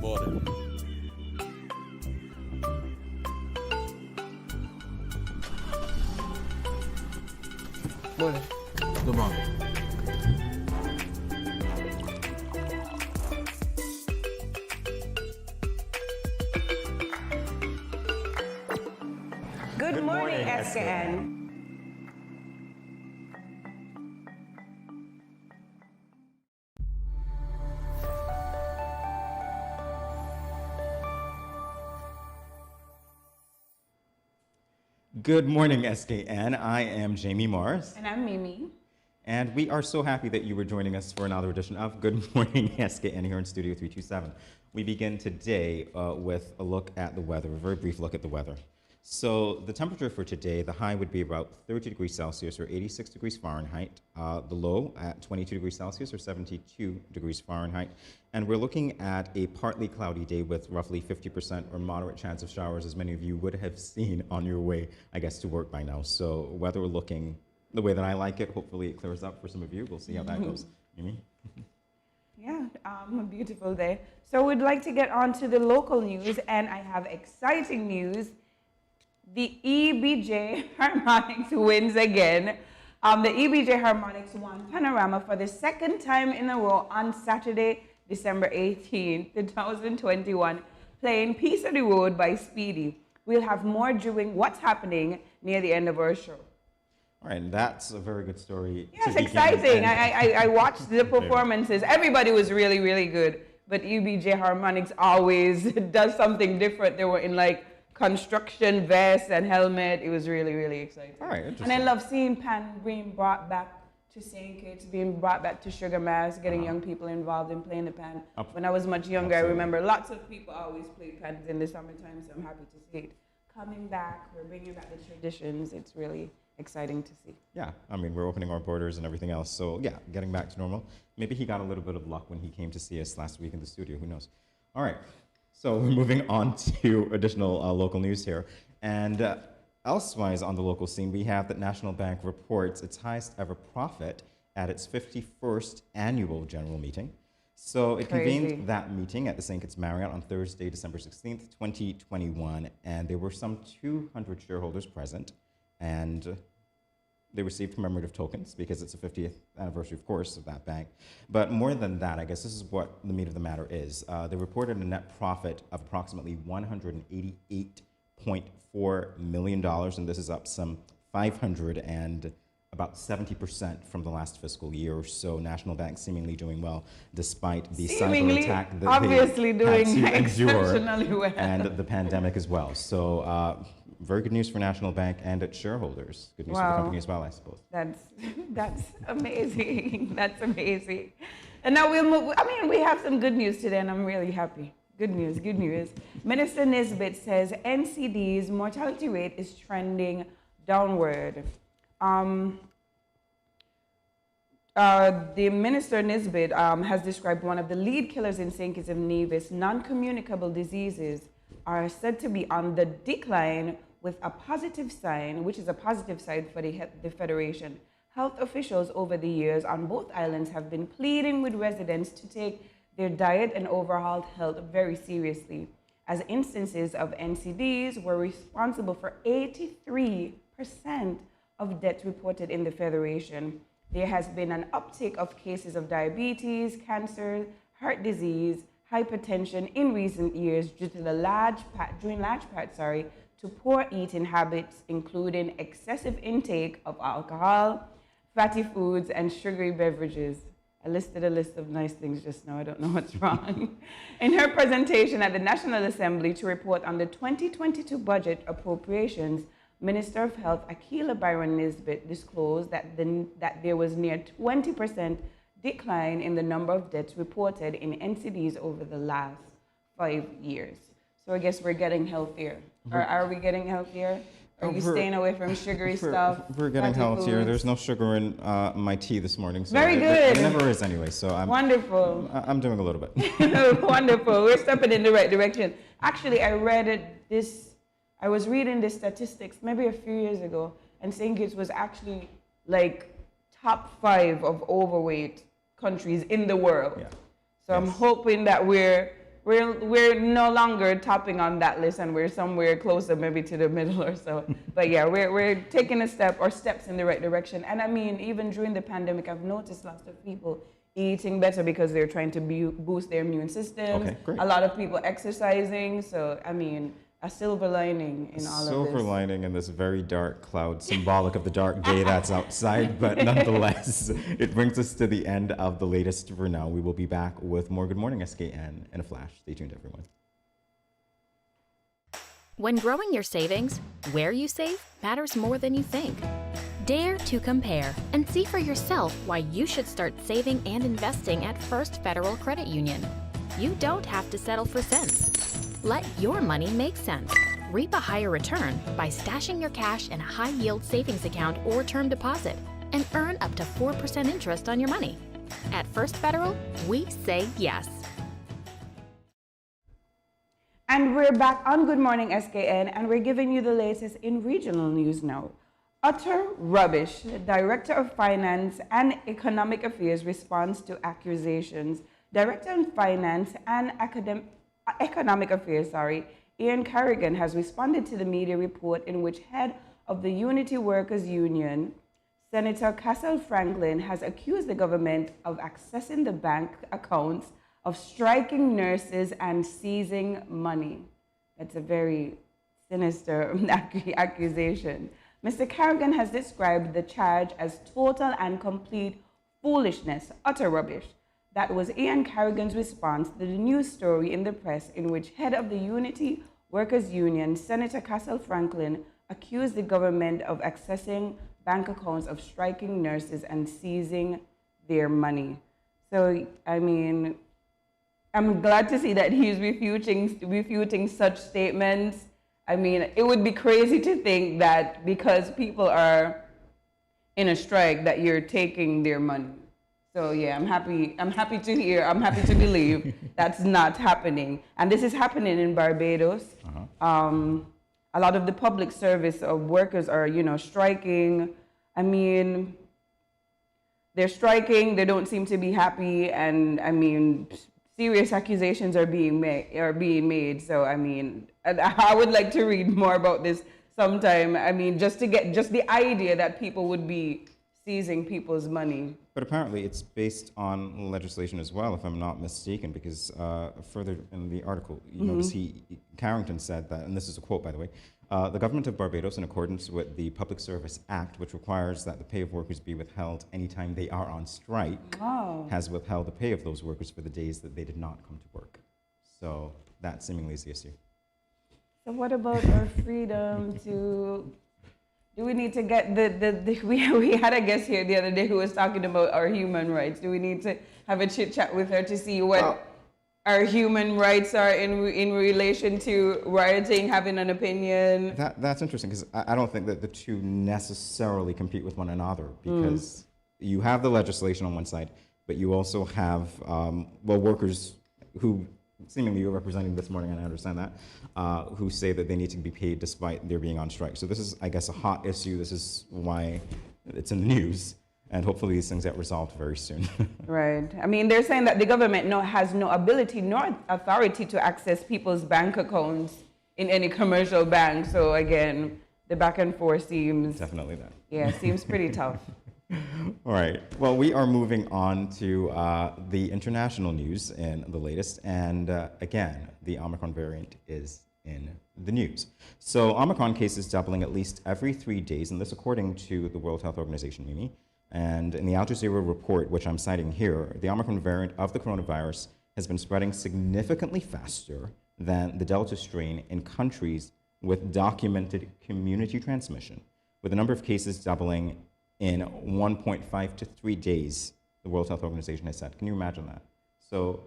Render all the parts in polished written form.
morning. Morning. Good morning. Good morning, SKN. Good morning, SKN. I am Jamie Morris. And I'm Mimi. And we are so happy that you were joining us for another edition of Good Morning SKN here in Studio 327. We begin today with a look at the weather, a very brief look at the weather. So the temperature for today, the high would be about 30 degrees Celsius or 86 degrees Fahrenheit. The low at 22 degrees Celsius or 72 degrees Fahrenheit. And we're looking at a partly cloudy day with roughly 50% or moderate chance of showers, as many of you would have seen on your way, I guess, to work by now. So weather looking the way that I like it. Hopefully it clears up for some of you. We'll see how that goes. Mimi? Yeah, a beautiful day. So we'd like to get on to the local news, and I have exciting news. The EBJ Harmonics wins again. The EBJ Harmonics won Panorama for the second time in a row on Saturday, December 18, 2021, playing Peace of the Road by Speedy. We'll have more during what's happening near the end of our show. All right, that's a very good story. Yes, exciting. I watched the performances. Everybody was really, really good. But EBJ Harmonics always does something different. They were in like construction vest and helmet. It was really, really exciting. All right, and I love seeing Pan being brought back to St. Kitts, being brought back to Sugar Mass, getting young people involved in playing the pan. When I was much younger, I remember lots of people always played pans in the summertime, so I'm happy to see it coming back. We're bringing back the traditions. It's really exciting to see. Yeah, I mean, we're opening our borders and everything else. So yeah, getting back to normal. Maybe he got a little bit of luck when he came to see us last week in the studio. Who knows? All right. So we're moving on to additional local news here. And elsewise on the local scene, we have that National Bank reports its highest ever profit at its 51st annual general meeting. So it convened that meeting at the St. Kitts Marriott on Thursday, December 16th, 2021. And there were some 200 shareholders present. And they received commemorative tokens because it's the 50th anniversary, of course, of that bank. But more than that, I guess this is what the meat of the matter is. They reported a net profit of approximately $188.4 million, and this is up some 500 and about 70% from the last fiscal year. So National Bank seemingly doing well, despite the cyber attack that obviously they doing had to endure, exceptionally well, and the pandemic as well. So very good news for National Bank and its shareholders. Good news for the company as well, I suppose. That's amazing. That's amazing. And now we'll move. I mean, we have some good news today, and I'm really happy. Good news, good news. Minister Nisbet says NCD's mortality rate is trending downward. The Minister Nisbet has described one of the lead killers in St. Kitts and Nevis. Non-communicable diseases are said to be on the decline, with a positive sign, which is a positive sign for the Federation. Health officials over the years on both islands have been pleading with residents to take their diet and overall health very seriously, as instances of NCDs were responsible for 83% of deaths reported in the Federation. There has been an uptick of cases of diabetes, cancer, heart disease, hypertension in recent years due to large part to poor eating habits, including excessive intake of alcohol, fatty foods, and sugary beverages. I listed a list of nice things just now. I don't know what's wrong. In her presentation at the National Assembly to report on the 2022 budget appropriations, Minister of Health Akila Byron Nisbet disclosed that there was near 20% decline in the number of deaths reported in NCDs over the last 5 years. So I guess we're getting healthier. Or are we getting healthier? Are you staying away from sugary stuff? We're getting healthier. There's no sugar in my tea this morning. So Very good. It never is anyway. So I'm wonderful. I'm doing a little bit. Wonderful. We're stepping in the right direction. Actually, I was reading the statistics maybe a few years ago, and St. Kitts was actually like top 5 of overweight countries in the world. Yeah. So I'm hoping that we're we're no longer topping on that list, and we're somewhere closer, maybe to the middle or so. But yeah, we're taking a step or steps in the right direction. And I mean, even during the pandemic, I've noticed lots of people eating better because they're trying to boost their immune systems. Okay, great. A lot of people exercising. So I mean, a silver lining in all of this. Silver lining in this very dark cloud, symbolic of the dark day that's outside, but nonetheless, it brings us to the end of the latest for now. We will be back with more Good Morning SKN in a flash. Stay tuned, everyone. When growing your savings, where you save matters more than you think. Dare to compare and see for yourself why you should start saving and investing at First Federal Credit Union. You don't have to settle for cents. Let your money make sense. Reap a higher return by stashing your cash in a high-yield savings account or term deposit and earn up to 4% interest on your money. At First Federal, we say yes. And we're back on Good Morning SKN, and we're giving you the latest in regional news now. Utter rubbish. The Director of Finance and Economic Affairs responds to accusations. Director of Finance and Economic Affairs, Ian Carrigan, has responded to the media report in which head of the Unity Workers Union, Senator Cassell Franklin, has accused the government of accessing the bank accounts of striking nurses and seizing money. That's a very sinister accusation. Mr. Carrigan has described the charge as total and complete foolishness, utter rubbish. That was Ian Carrigan's response to the news story in the press in which head of the Unity Workers Union, Senator Cassell Franklin, accused the government of accessing bank accounts of striking nurses and seizing their money. So, I mean, I'm glad to see that he's refuting such statements. I mean, it would be crazy to think that because people are in a strike that you're taking their money. So yeah, I'm happy to believe that's not happening. And this is happening in Barbados. A lot of the public service workers are, striking. I mean, they're striking, they don't seem to be happy, and I mean, serious accusations are being made. So I mean, I would like to read more about this sometime. I mean, just to get just the idea that people would be seizing people's money. But apparently it's based on legislation as well, if I'm not mistaken, because further in the article, you notice Carrington said that, and this is a quote, by the way, the government of Barbados, in accordance with the Public Service Act, which requires that the pay of workers be withheld anytime they are on strike, has withheld the pay of those workers for the days that they did not come to work. So that seemingly is the issue. So what about our freedom to... Do we need to get we had a guest here the other day who was talking about our human rights. Do we need to have a chit chat with her to see what our human rights are in relation to rioting, having an opinion? That's interesting, because I don't think that the two necessarily compete with one another, because you have the legislation on one side, but you also have workers who seemingly you're representing this morning, and I understand that, who say that they need to be paid despite their being on strike. So this is, I guess, a hot issue. This is why it's in the news, and hopefully these things get resolved very soon. Right. I mean, they're saying that the government has no ability nor authority to access people's bank accounts in any commercial bank. So again, the back and forth seems... Definitely that. Yeah, seems pretty tough. All right. Well, we are moving on to the international news in the latest. And again, the Omicron variant is in the news. So Omicron cases doubling at least every 3 days, and this according to the World Health Organization, Mimi. And in the Al Jazeera report, which I'm citing here, the Omicron variant of the coronavirus has been spreading significantly faster than the Delta strain in countries with documented community transmission, with the number of cases doubling in 1.5 to 3 days, the World Health Organization has said. Can you imagine that? So,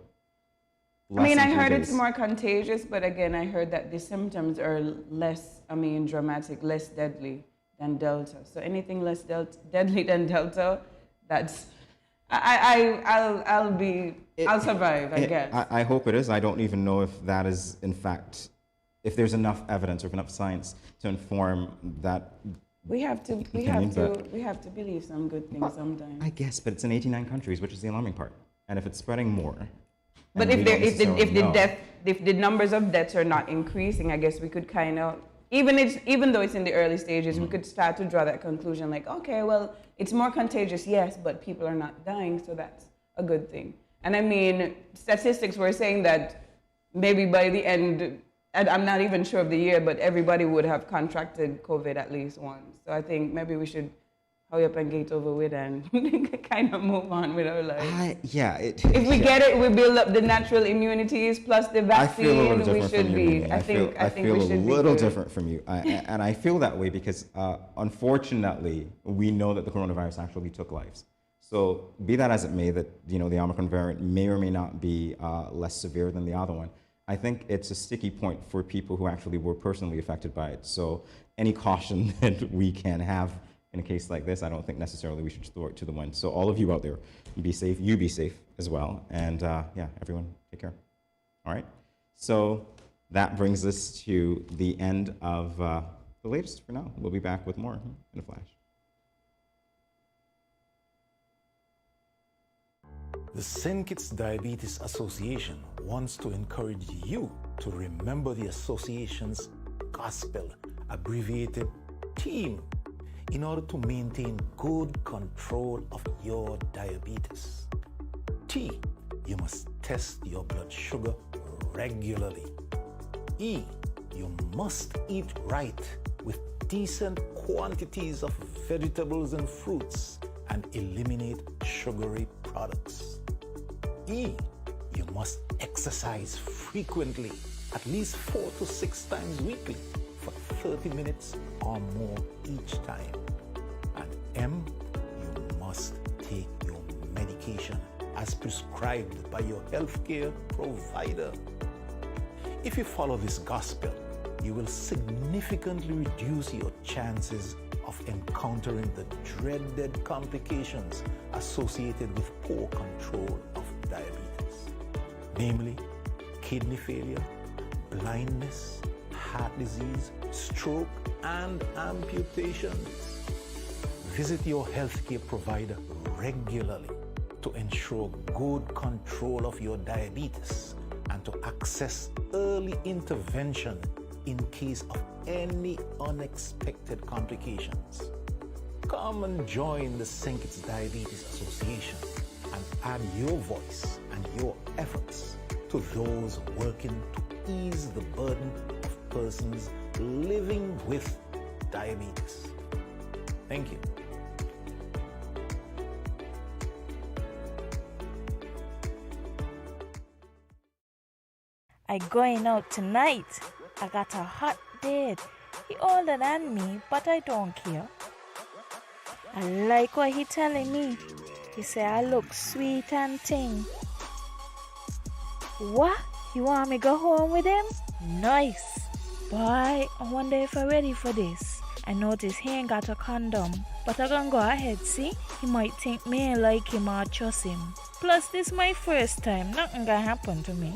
I mean, I heard it's more contagious, but again, I heard that the symptoms are less, dramatic, less deadly than Delta. So anything less deadly than Delta, that's, I'll survive, I guess. I hope it is. I don't even know if that is, in fact, if there's enough evidence or enough science to inform that. We have to believe some good things sometimes. I guess, but it's in 89 countries, which is the alarming part. And if it's spreading more, But And if the numbers of deaths are not increasing, I guess we could kind of, even though it's in the early stages, we could start to draw that conclusion like, okay, well, it's more contagious, yes, but people are not dying, so that's a good thing. And I mean, statistics were saying that maybe by the end, and I'm not even sure of the year, but everybody would have contracted COVID at least once. So I think maybe we should hurry up and get over with and kind of move on with our lives. If we get it, we build up the natural immunities plus the vaccine. I feel a little different we should from you, be. Mimi. I think I feel we a should little be different from you, and I feel that way because unfortunately we know that the coronavirus actually took lives. So be that as it may, that the Omicron variant may or may not be less severe than the other one. I think it's a sticky point for people who actually were personally affected by it. So any caution that we can have in a case like this, I don't think necessarily we should throw it to the wind. So all of you out there, be safe. You be safe as well. And everyone take care. All right. So that brings us to the end of the latest for now. We'll be back with more in a flash. The St. Kitts Diabetes Association wants to encourage you to remember the association's gospel, abbreviated TEAM, in order to maintain good control of your diabetes. T, you must test your blood sugar regularly. E, you must eat right with decent quantities of vegetables and fruits and eliminate sugary products. E, you must exercise frequently, at least 4 to 6 times weekly for 30 minutes or more each time. And M, you must take your medication as prescribed by your healthcare provider. If you follow this gospel, you will significantly reduce your chances of encountering the dreaded complications associated with poor control of diabetes, namely kidney failure, blindness, heart disease, stroke, and amputation. Visit your healthcare provider regularly to ensure good control of your diabetes and to access early intervention in case of any unexpected complications. Come and join the St. Kitts Diabetes Association and add your voice and your efforts to those working to ease the burden of persons living with diabetes. Thank you. I going out tonight. I got a hot date. He older than me, but I don't care. I like what he telling me. He say I look sweet and ting. What? You want me go home with him? Nice. Boy, I wonder if I'm ready for this. I notice he ain't got a condom, but I gonna go ahead, see? He might think me ain't like him or trust him. Plus, this my first time. Nothing gonna happen to me.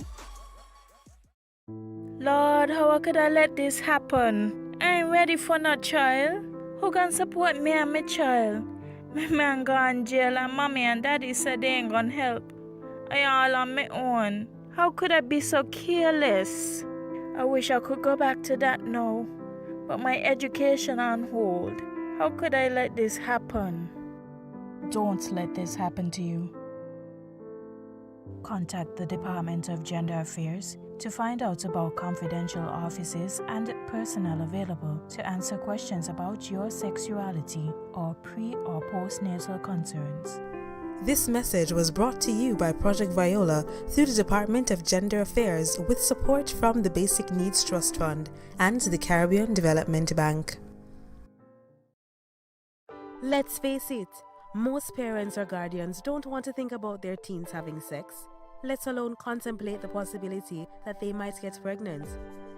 Lord, how could I let this happen? I ain't ready for no child. Who can support me and my child? My man go in jail and mommy and daddy said they ain't gonna help. I all on my own. How could I be so careless? I wish I could go back to that now. But my education on hold. How could I let this happen? Don't let this happen to you. Contact the Department of Gender Affairs to find out about confidential offices and personnel available to answer questions about your sexuality or pre- or postnatal concerns. This message was brought to you by Project Viola through the Department of Gender Affairs with support from the Basic Needs Trust Fund and the Caribbean Development Bank. Let's face it, most parents or guardians don't want to think about their teens having sex, let alone contemplate the possibility that they might get pregnant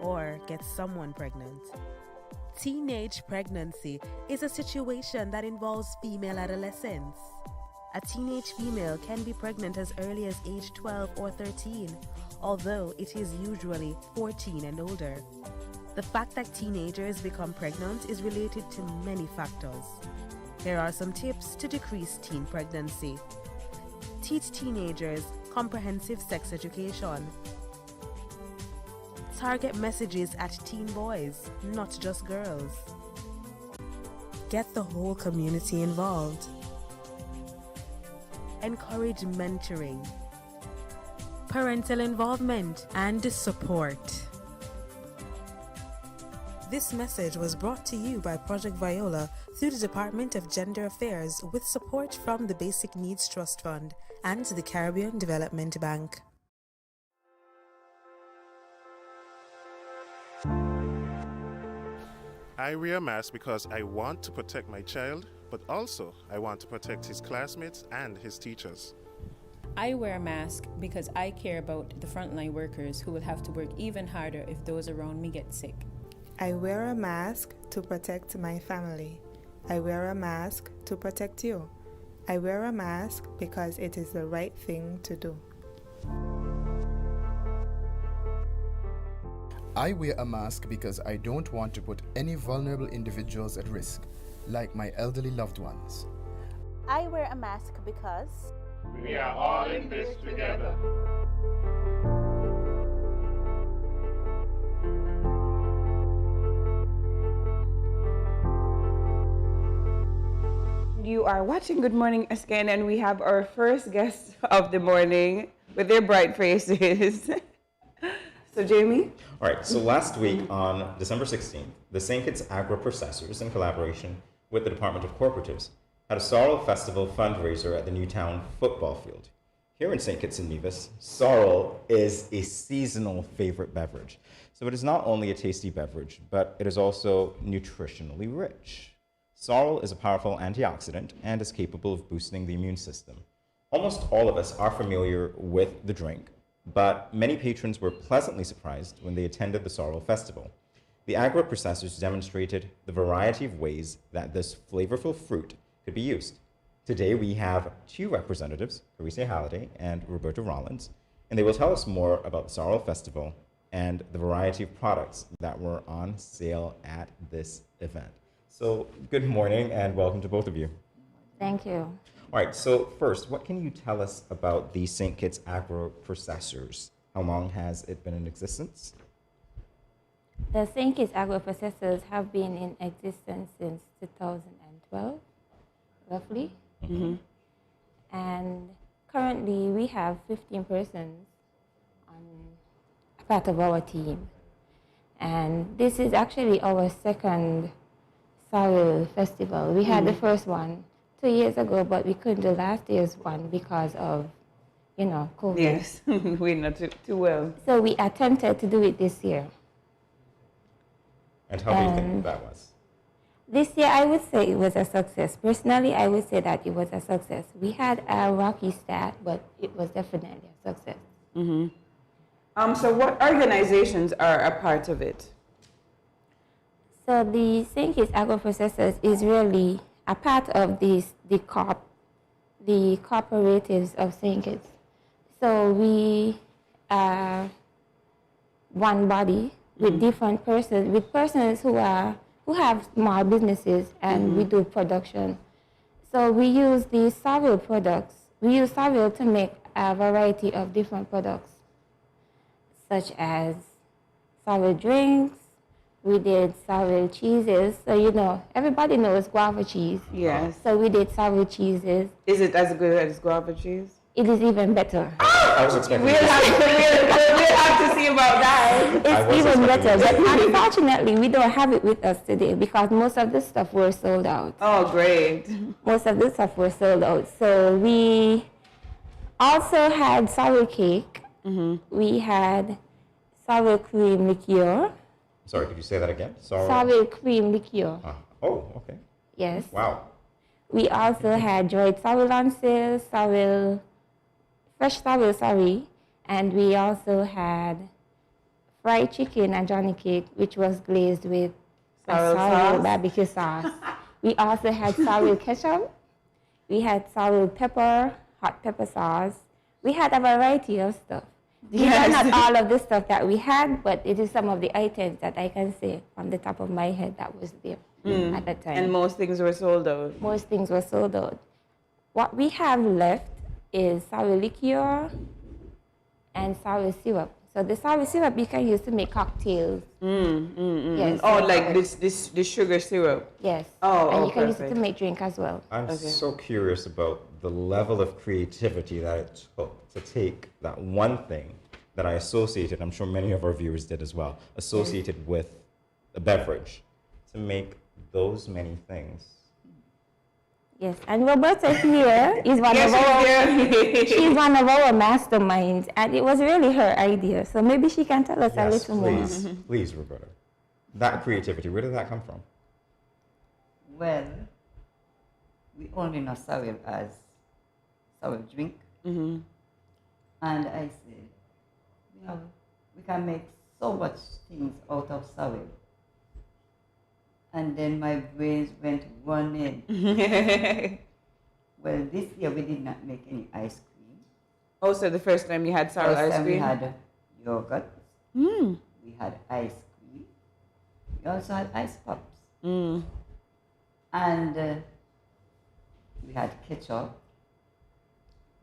or get someone pregnant. Teenage pregnancy is a situation that involves female adolescents. A teenage female can be pregnant as early as age 12 or 13, although it is usually 14 and older. The fact that teenagers become pregnant is related to many factors. Here are some tips to decrease teen pregnancy. Teach teenagers comprehensive sex education. Target messages at teen boys, not just girls. Get the whole community involved. Encourage mentoring, parental involvement, and support. This message was brought to you by Project Viola through the Department of Gender Affairs with support from the Basic Needs Trust Fund and the Caribbean Development Bank. I wear a mask because I want to protect my child, but also I want to protect his classmates and his teachers. I wear a mask because I care about the frontline workers who will have to work even harder if those around me get sick. I wear a mask to protect my family. I wear a mask to protect you. I wear a mask because it is the right thing to do. I wear a mask because I don't want to put any vulnerable individuals at risk, like my elderly loved ones. I wear a mask because we are all in this together. You are watching Good Morning SKN, and we have our first guest of the morning with their bright faces. So, Jamie? All right, so last week on December 16th, the St. Kitts agro-processors, in collaboration with the Department of Cooperatives, had a sorrel festival fundraiser at the Newtown football field. Here in St. Kitts and Nevis, sorrel is a seasonal favorite beverage. So it is not only a tasty beverage, but it is also nutritionally rich. Sorrel is a powerful antioxidant and is capable of boosting the immune system. Almost all of us are familiar with the drink, but many patrons were pleasantly surprised when they attended the Sorrel Festival. The agro-processors demonstrated the variety of ways that this flavorful fruit could be used. Today we have two representatives, Carissa Halliday and Roberta Rollins, and they will tell us more about the Sorrel Festival and the variety of products that were on sale at this event. So good morning and welcome to both of you. Thank you. All right, so first, what can you tell us about the St. Kitts agro-processors? How long has it been in existence? The St. Kitts agro-processors have been in existence since 2012, roughly. Mm-hmm. And currently we have 15 persons on a part of our team. And this is actually our second Sorrel Festival. We had the first one 2 years ago, but we couldn't do last year's one because of, COVID. Yes, we're not too well. So we attempted to do it this year. And how do you think that was? This year, I would say it was a success. Personally, I would say that it was a success. We had a rocky start, but it was definitely a success. Mm-hmm. So what organizations are a part of it? So the St. Kitts agro-processors is really a part of the cooperatives of St. Kitts. So we are one body with different persons, with persons who have small businesses, and we do production. So we use the sorrel products. We use sorrel to make a variety of different products, such as sorrel drinks. We did sorrel cheeses. So, everybody knows guava cheese. Yes. So we did sorrel cheeses. Is it as good as guava cheese? It is even better. I was expecting We'll have to see about that. It's even better. But unfortunately, we don't have it with us today because most of the stuff were sold out. Oh, great. Most of the stuff were sold out. So we also had sorrel cake. Mm-hmm. We had sour cream liqueur. Sorry, could you say that again? Sour cream liqueur. Oh, okay. Yes. Wow. We also had dried sorrel on sale, fresh sorrel, and we also had fried chicken and johnny cake, which was glazed with sorrel barbecue sauce. We also had sorrel ketchup. We had sorrel pepper, hot pepper sauce. We had a variety of stuff. These are not all of the stuff that we had, but it is some of the items that I can say on the top of my head that was there at that time. And most things were sold out. Most things were sold out. What we have left is sour liqueur, and sour syrup. So the sour syrup you can use to make cocktails. Yes. Oh, like this sugar syrup. Yes. Oh, and you can use it perfect. to make drink as well. I'm so curious about the level of creativity that it took to take that one thing that I associated, I'm sure many of our viewers did as well, associated with a beverage, to make those many things. Yes, and Roberta here is one of our she's one of our masterminds, and it was really her idea. So maybe she can tell us a little more. Please, Roberta. That creativity, where did that come from? Well, we only know sour as sour drink. And I said, we can make so much things out of sour. And then my brains went running. Well, this year we did not make any ice cream. Oh, so the first time you had sour ice cream? We had yogurt. We had ice cream. We also had ice pops. And we had ketchup.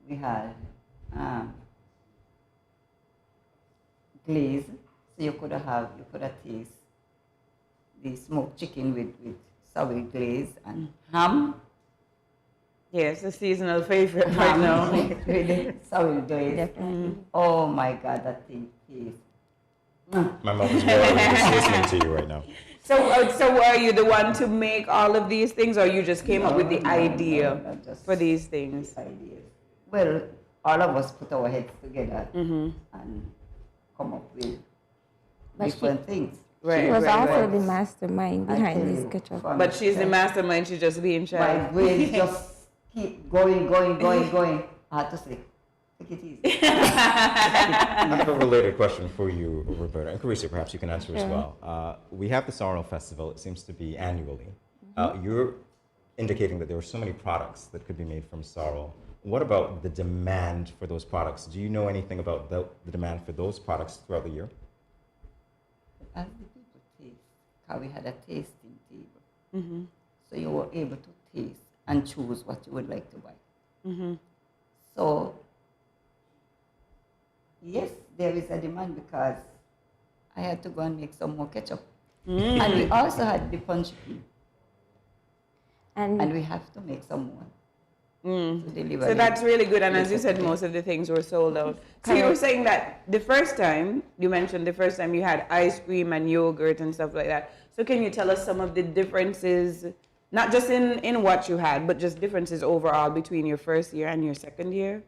We had glaze. So you could taste the smoked chicken with sour glaze and ham. Yes, a seasonal favorite right now. With sour glaze. Definitely. Oh my God, that thing tastes. My mouth is watering just listening to you right now. So were you the one to make all of these things, or you just came up with the idea for these things? Ideas. Well, all of us put our heads together and come up with different things. She was also the mastermind behind this ketchup. But she's the mastermind, she's just being shy. My brain just keep going. I had to say, take it easy. I have a related question for you, Roberta, and Carissa, perhaps you can answer as well. We have the Sorrel Festival, it seems to be annually. You're indicating that there are so many products that could be made from sorrel. What about the demand for those products? Do you know anything about the demand for those products throughout the year? As the people taste, because we had a tasting table. So you were able to taste and choose what you would like to buy. So, yes, there is a demand because I had to go and make some more ketchup. And we also had the punch cream. And we have to make some more. To deliver So that's really good, and as you said, most of the things were sold out. So you were saying that the first time, you mentioned the first time you had ice cream and yogurt and stuff like that. So can you tell us some of the differences, not just in what you had, but just differences overall between your first year and your second year?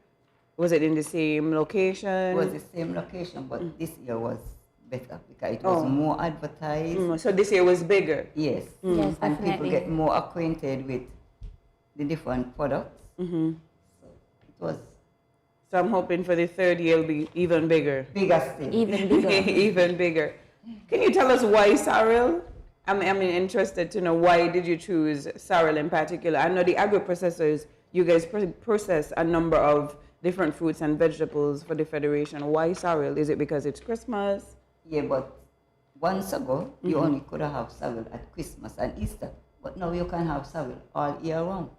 Was it in the same location? It was the same location, but this year was better because it was more advertised. So this year was bigger? Yes. Yes, And people definitely. get more acquainted with the different products. So it was. So I'm hoping for the third year it'll be even bigger. Bigger still. Even bigger. Even bigger. Can you tell us why sorrel? I'm interested to know, why did you choose sorrel in particular? I know the agro-processors, you guys process a number of different fruits and vegetables for the Federation. Why sorrel? Is it because it's Christmas? Yeah, but once ago, you only could have sorrel at Christmas and Easter. But now you can have sorrel all year round.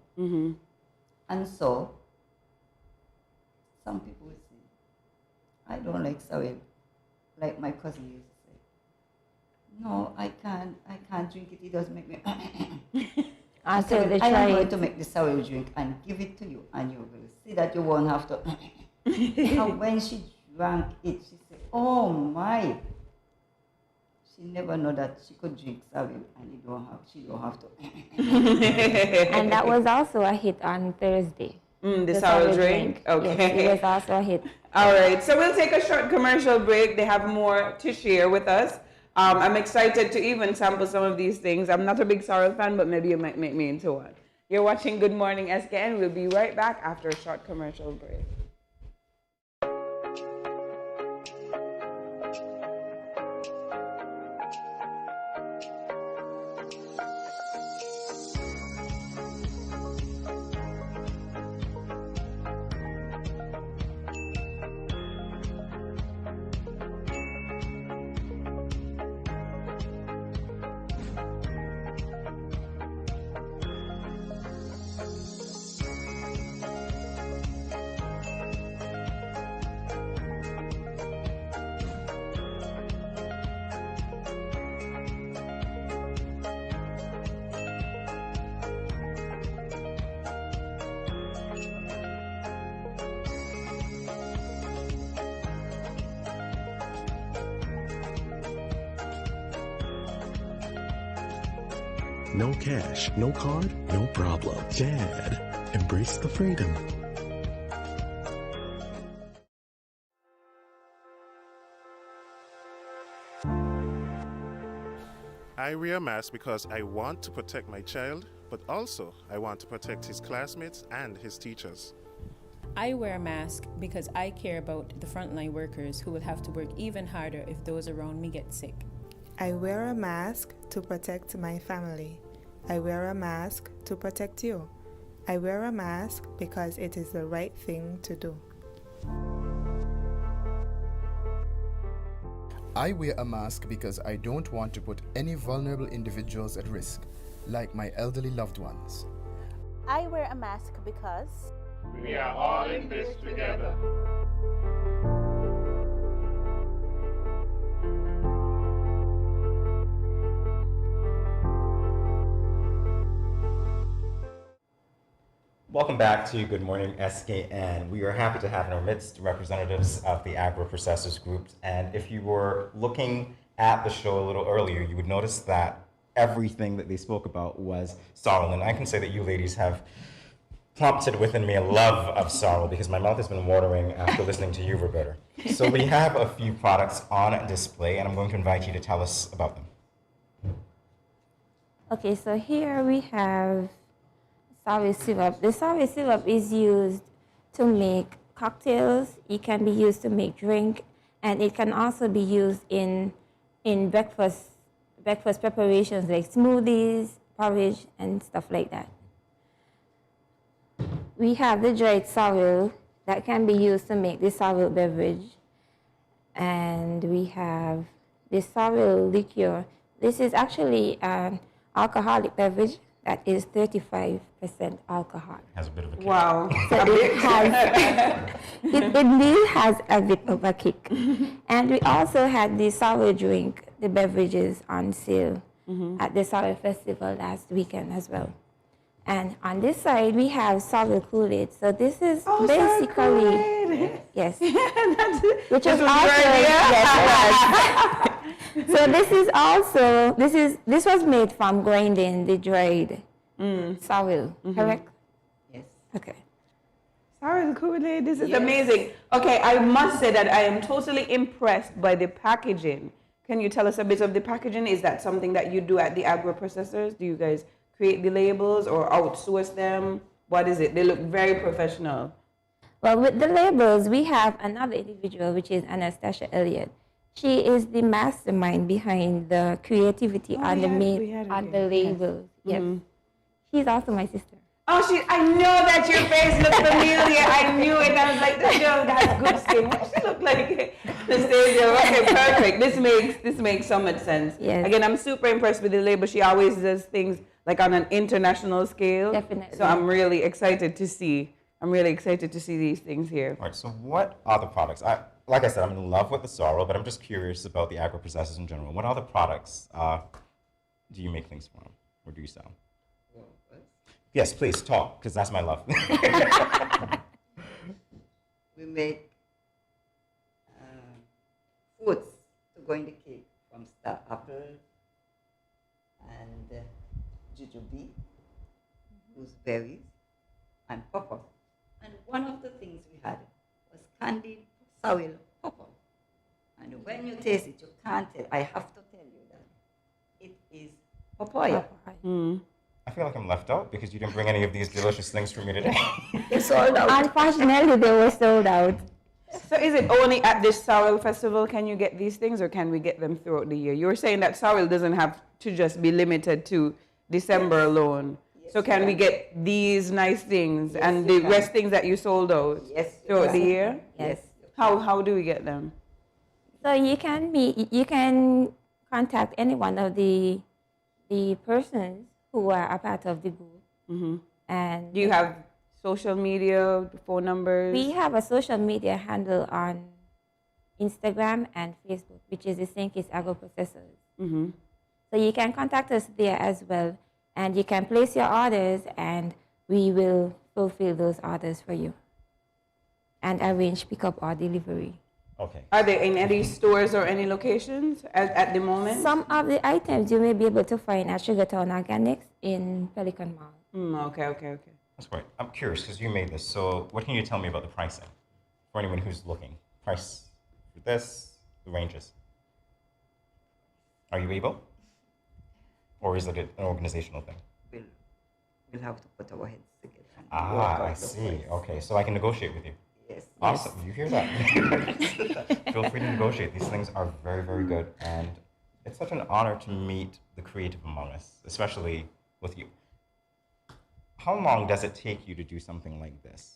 And so, some people will say, I don't like sorrel. Like my cousin used to say, no, I can't drink it, it doesn't make me I said, I am going to make the sorrel drink and give it to you, and you will see that you won't have to. And when she drank it, she said, oh my. She never know that she could drink sorrel and she don't have to. And that was also a hit on Thursday. The sorrel drink? Okay. Yes, it was also a hit. All right, so we'll take a short commercial break. They have more to share with us. I'm excited to even sample some of these things. I'm not a big sorrel fan, but maybe you might make me into one. You're watching Good Morning SKN. We'll be right back after a short commercial break. No cash, no card, no problem. Dad, embrace the freedom. I wear a mask because I want to protect my child, but also I want to protect his classmates and his teachers. I wear a mask because I care about the frontline workers who will have to work even harder if those around me get sick. I wear a mask to protect my family. I wear a mask to protect you. I wear a mask because it is the right thing to do. I wear a mask because I don't want to put any vulnerable individuals at risk, like my elderly loved ones. I wear a mask because we are all in this together. Welcome back to Good Morning SKN. We are happy to have in our midst representatives of the agro-processors group. And if you were looking at the show a little earlier, you would notice that everything that they spoke about was sorrel. And I can say that you ladies have prompted within me a love of sorrel because my mouth has been watering after listening to you, Roberta. So we have a few products on display, and I'm going to invite you to tell us about them. Okay, so here we have sorrel syrup. The sorrel syrup is used to make cocktails. It can be used to make drink, and it can also be used in breakfast preparations like smoothies, porridge, and stuff like that. We have the dried sorrel that can be used to make the sorrel beverage, and we have the sorrel liqueur. This is actually an alcoholic beverage that is 35% alcohol. Has a bit of a kick. Wow. So it indeed has a bit of a kick. And we also had the sour drink, the beverages on sale at the Sour Festival last weekend as well. And on this side, we have sour Kool-Aid. So this is basically, yes, which is also, yes, so this is also, this was made from grinding the dried sorrel, correct? Yes. Okay. Sorrel Kool-Aid, this is amazing. Okay, I must say that I am totally impressed by the packaging. Can you tell us a bit of the packaging? Is that something that you do at the agro-processors? Do you guys create the labels or outsource them? What is it? They look very professional. Well, with the labels, we have another individual, which is Anastasia Elliott. She is the mastermind behind the creativity on the labels. Yes. She's also my sister. Oh, I know that your face looked familiar. I knew it. I was like, this girl has good skin. What does she look like? Anastasia. Okay, perfect. This makes so much sense. Yes. Again, I'm super impressed with the label. She always does things like on an international scale. Definitely. So I'm really excited to see. These things here. All right, so what are the products? Like I said, I'm in love with the sorrel, but I'm just curious about the agro-processors in general. What other products do you make things from, or do you sell? Yes, please, talk, because that's my love. We make foods to go in the cake from star apple and jujube, gooseberries, and pawpaw. And one of the things we had was candied sorrel pawpaw. And when you taste it, you can't tell. I have to tell you that it is papaya. I feel like I'm left out because you didn't bring any of these delicious things for me today. It's sold out. Unfortunately, they were sold out. So is it only at this sorrel festival can you get these things, or can we get them throughout the year? You were saying that sorrel doesn't have to just be limited to December alone. Yes, so can we get these nice things and the rest things that you sold out throughout the year? Yes. How do we get them? So you can contact any one of the persons who are a part of the group. And do you have social media, phone numbers? We have a social media handle on Instagram and Facebook, which is the St. Kitts Agro-Processors. So you can contact us there as well, and you can place your orders, and we will fulfill those orders for you and arrange pickup or delivery. Okay. Are they in any stores or any locations at the moment? Some of the items you may be able to find at Sugartown Organics in Pelican Mall. Okay. That's great. I'm curious because you made this. So what can you tell me about the pricing for anyone who's looking? Price for this, the ranges. Are you able? Or is it an organizational thing? We'll have to put our heads together. I see. Okay, so I can negotiate with you. Yes. Awesome. You hear that? Feel free to negotiate. These things are very, very good. And it's such an honor to meet the creative among us, especially with you. How long does it take you to do something like this?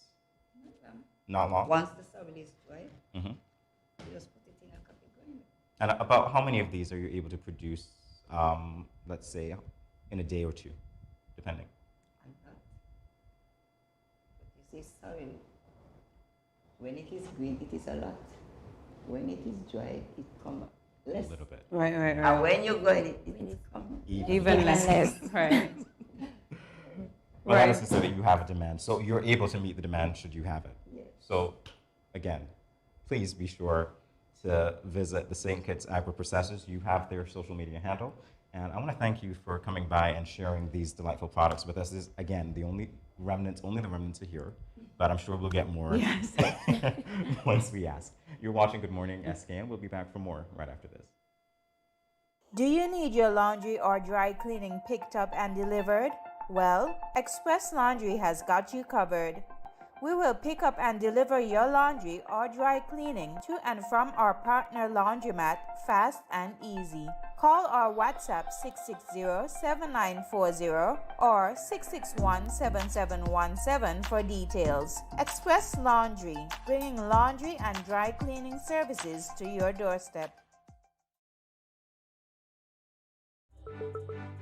Not long? Once the sorrel is dry, Mm-hmm. you just put it in a coffee grinder. And about how many of these are you able to produce, let's say, in a day or two, depending? And that. But you see, sorrel, when it is green, it is a lot. When it is dry, it comes less. A little bit. Right. And when you go in it, it comes Even less. Right. Well, that is to say that you have a demand, so you're able to meet the demand should you have it. Yes. So, again, please be sure to visit the St. Kitts Agro-Processors. You have their social media handle, and I want to thank you for coming by and sharing these delightful products with us. This is, again, only the remnants are here, but I'm sure we'll get more once we ask. You're watching Good Morning SKN. We'll be back for more right after this. Do you need your laundry or dry cleaning picked up and delivered? Well, Express Laundry has got you covered. We will pick up and deliver your laundry or dry cleaning to and from our partner laundromat fast and easy. Call or WhatsApp 660-7940 or 661-7717 for details. Express Laundry, bringing laundry and dry cleaning services to your doorstep.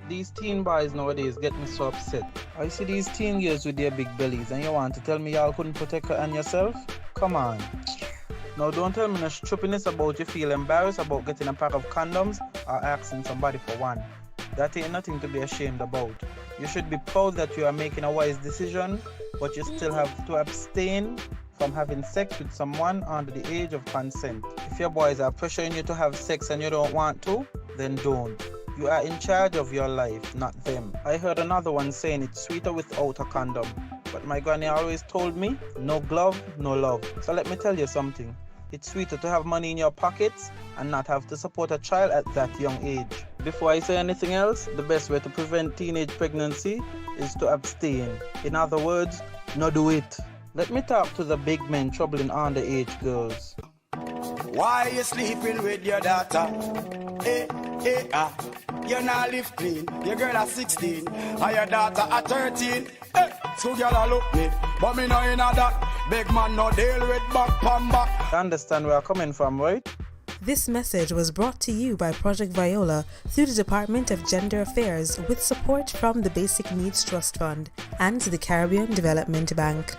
These teen boys nowadays get me so upset. I see these teen girls with their big bellies and you want to tell me y'all couldn't protect her and yourself? Come on. Now don't tell me no stupidness about you feel embarrassed about getting a pack of condoms or asking somebody for one. That ain't nothing to be ashamed about. You should be proud that you are making a wise decision, but you still have to abstain from having sex with someone under the age of consent. If your boys are pressuring you to have sex and you don't want to, then don't. You are in charge of your life, not them. I heard another one saying it's sweeter without a condom. But my granny always told me, no glove, no love. So let me tell you something. It's sweeter to have money in your pockets and not have to support a child at that young age. Before I say anything else, the best way to prevent teenage pregnancy is to abstain. In other words, no do it. Let me talk to the big men troubling underage girls. Why you sleeping with your daughter? You not live clean. Your girl at 16 and your daughter at 13. So girl look me, but me know in that. Big man no deal with back pan back. You understand where I'm coming from, right? This message was brought to you by Project Viola through the Department of Gender Affairs with support from the Basic Needs Trust Fund and the Caribbean Development Bank.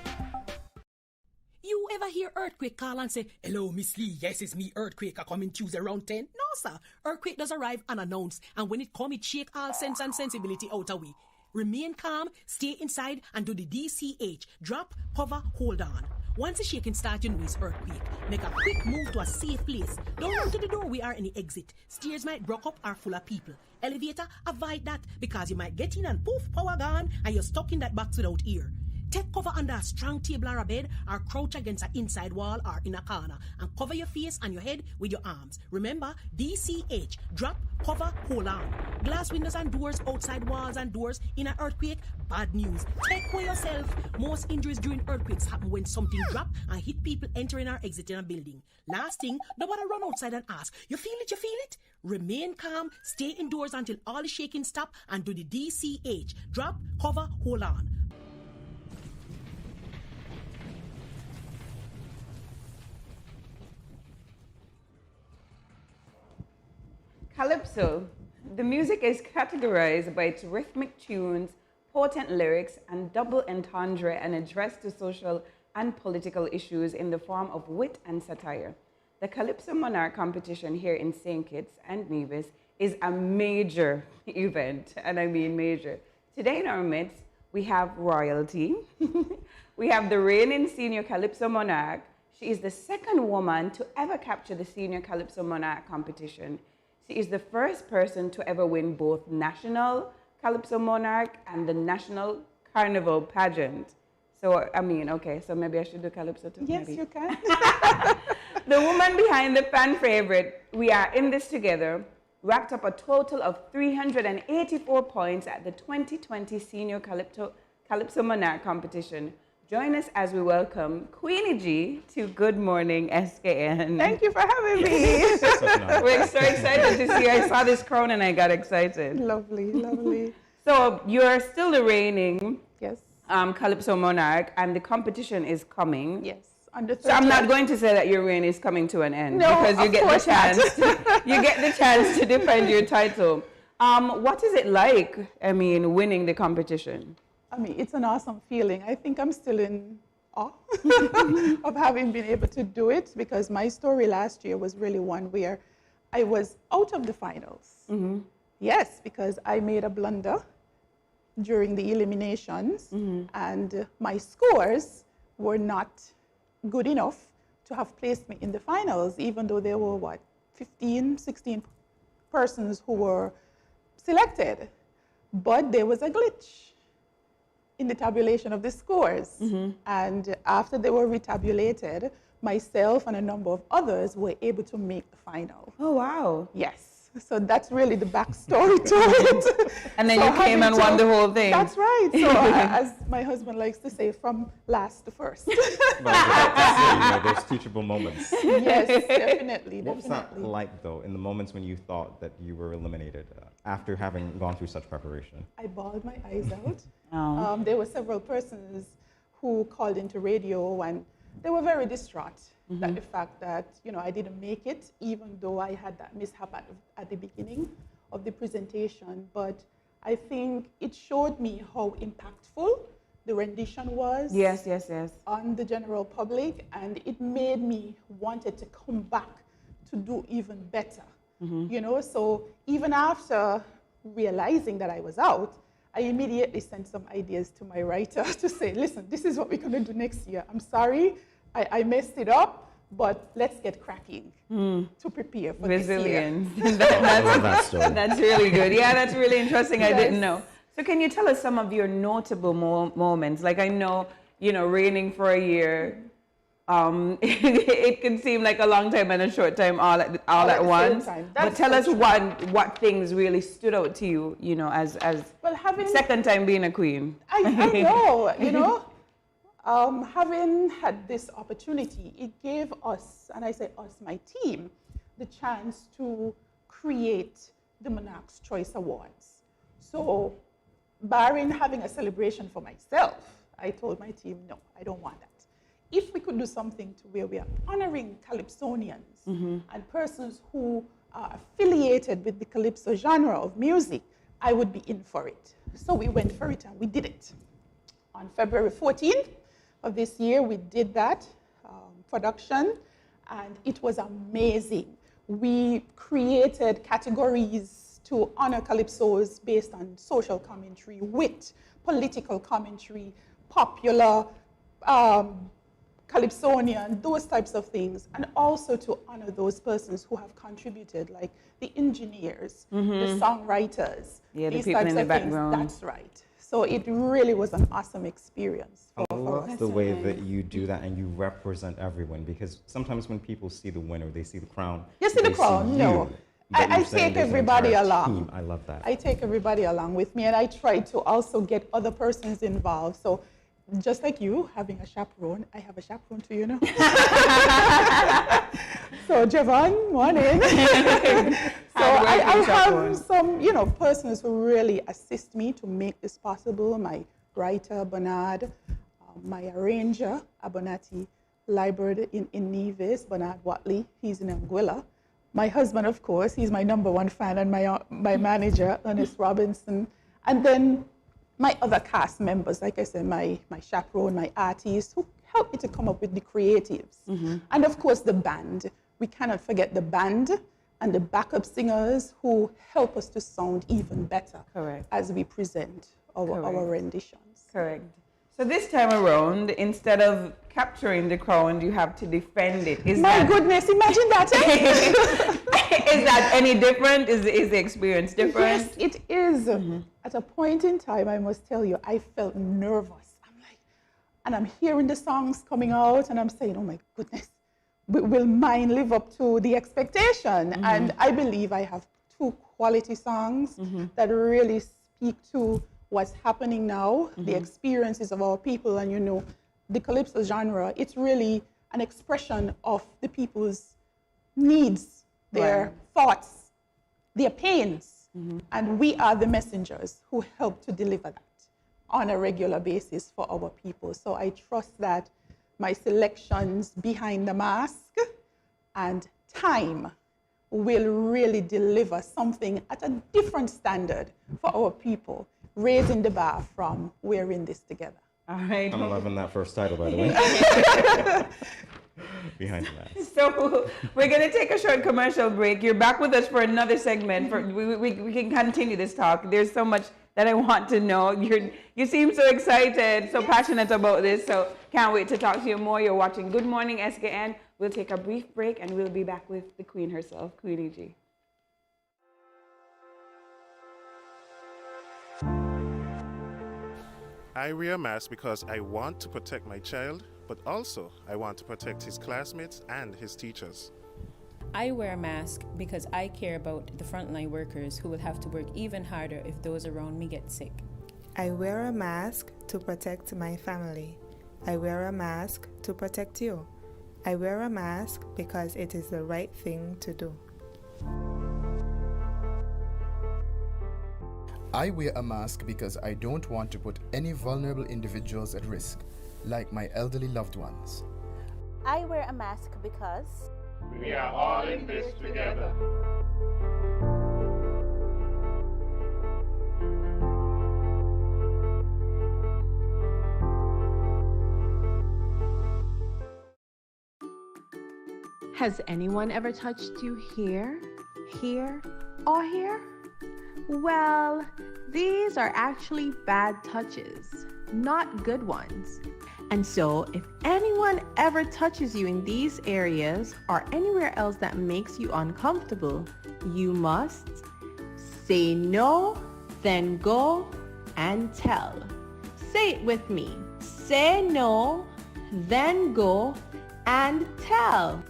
You ever hear Earthquake call and say, "Hello, Miss Lee, yes, it's me, Earthquake, I come in Tuesday around 10? No, sir. Earthquake does arrive unannounced, and when it come, it shake all sense and sensibility out of we. Remain calm, stay inside, and do the DCH. Drop, cover, hold on. Once the shaking starts, you know it's earthquake. Make a quick move to a safe place. Don't run to the door, we are in the exit. Stairs might block up or full of people. Elevator, avoid that, because you might get in and poof, power gone, and you're stuck in that box without ear. Take cover under a strong table or a bed, or crouch against an inside wall or in a corner, and cover your face and your head with your arms. Remember, DCH, drop, cover, hold on. Glass windows and doors, outside walls and doors in an earthquake, bad news. Take care yourself. Most injuries during earthquakes happen when something drop and hit people entering or exiting a building. Last thing, nobody run outside and ask, you feel it, you feel it? Remain calm, stay indoors until all the shaking stop, and do the DCH, drop, cover, hold on. Calypso. The music is categorized by its rhythmic tunes, potent lyrics, and double entendre, and addressed to social and political issues in the form of wit and satire. The Calypso Monarch competition here in St. Kitts and Nevis is a major event, and I mean major. Today in our midst, we have royalty. We have the reigning senior Calypso Monarch. She is the second woman to ever capture the Senior Calypso Monarch competition. She is the first person to ever win both National Calypso Monarch and the National Carnival Pageant. So, I mean, okay, so maybe I should do Calypso too? Yes, maybe. you can. The woman behind the fan favorite, We Are In This Together, racked up a total of 384 points at the 2020 Senior Calypso Monarch competition. Join us as we welcome Queenie G to Good Morning SKN. Thank you for having me. We're so excited to see you. I saw this crown and I got excited. Lovely, lovely. So you're still the reigning yes. Calypso Monarch, and the competition is coming. Yes. So I'm not going to say that your reign is coming to an end, no, because you get the chance. not. You get the chance to defend your title. What is it like? I mean, winning the competition. I mean, it's an awesome feeling. I think I'm still in awe of having been able to do it, because my story last year was really one where I was out of the finals. Mm-hmm. Yes, because I made a blunder during the eliminations, and my scores were not good enough to have placed me in the finals, even though there were, 15, 16 persons who were selected. But there was a glitch in the tabulation of the scores. And after they were retabulated, myself and a number of others were able to make the final. Oh, wow. Yes. So that's really the backstory to it. And then you came and won the whole thing. That's right. So as my husband likes to say, from last to first. Those teachable moments. Yes, definitely. What was that like, though, in the moments when you thought that you were eliminated after having gone through such preparation? I bawled my eyes out. There were several persons who called into radio, and they were very distraught at the fact that, I didn't make it, even though I had that mishap at the beginning of the presentation. But I think it showed me how impactful the rendition was. Yes. On the general public, and it made me wanted to come back to do even better. So even after realizing that I was out, I immediately sent some ideas to my writer to say, listen, this is what we're going to do next year. I'm sorry, I messed it up, but let's get cracking to prepare for Resilience. this year. That's really good. Yeah, that's really interesting. Yes. I didn't know. So can you tell us some of your notable moments? Like, I know, reigning for a year, it can seem like a long time and a short time all at once. But tell us what things really stood out to you, as second time being a queen. I know, having had this opportunity, it gave us, and I say us, my team, the chance to create the Monarch's Choice Awards. So, barring having a celebration for myself, I told my team, no, I don't want that. If we could do something to where we are honoring Calypsonians and persons who are affiliated with the Calypso genre of music, I would be in for it. So we went for it and we did it. On February 14th of this year, we did that production, and it was amazing. We created categories to honor Calypsos based on social commentary, wit, political commentary, popular, Calypsonian, those types of things, and also to honor those persons who have contributed, like the engineers, the songwriters, the these people types in the of background. things. That's right. So it really was an awesome experience. I love the way that you do that and you represent everyone, because sometimes when people see the winner, they see the crown. You see the crown? No. I take everybody along. Team. I love that. I take everybody along with me, and I try to also get other persons involved. So just like you having a chaperone, I have a chaperone too, So Javon, morning. So I have some, persons who really assist me to make this possible. My writer, Bernard, my arranger, Abonati Library in Nevis, Bernard Watley, he's in Anguilla. My husband, of course, he's my #1 fan, and my manager, Ernest Robinson. And then my other cast members, like I said, my chaperone, my artists, who helped me to come up with the creatives. And of course, the band. We cannot forget the band and the backup singers who help us to sound even better as we present our renditions. Correct. So this time around, instead of capturing the crown, you have to defend it. My goodness, imagine that. Is that any different? Is the experience different? Yes, it is. At a point in time, I must tell you, I felt nervous. And I'm hearing the songs coming out, and I'm saying, oh my goodness, will mine live up to the expectation? And I believe I have 2 quality songs that really speak to what's happening now, the experiences of our people. And you know, the calypso genre, it's really an expression of the people's needs, their thoughts, their pains. And we are the messengers who help to deliver that on a regular basis for our people. So I trust that my selections Behind the Mask and Time will really deliver something at a different standard for our people, raising the bar from we're in this together. All right. I'm loving that first title, by the way. Behind the Mask. So we're going to take a short commercial break. You're back with us for another segment. We can continue this talk. There's so much that I want to know. You seem so excited, so passionate about this, so can't wait to talk to you more. You're watching Good Morning SKN. We'll take a brief break and we'll be back with the Queen herself, Queen E.G. I wear a mask because I want to protect my child, but also I want to protect his classmates and his teachers. I wear a mask because I care about the frontline workers who will have to work even harder if those around me get sick. I wear a mask to protect my family. I wear a mask to protect you. I wear a mask because it is the right thing to do. I wear a mask because I don't want to put any vulnerable individuals at risk, like my elderly loved ones. I wear a mask because we are all in this together. Has anyone ever touched you here, here, or here? Well, these are actually bad touches, not good ones. And so, if anyone ever touches you in these areas or anywhere else that makes you uncomfortable, you must say no, then go and tell. Say it with me. Say no, then go and tell.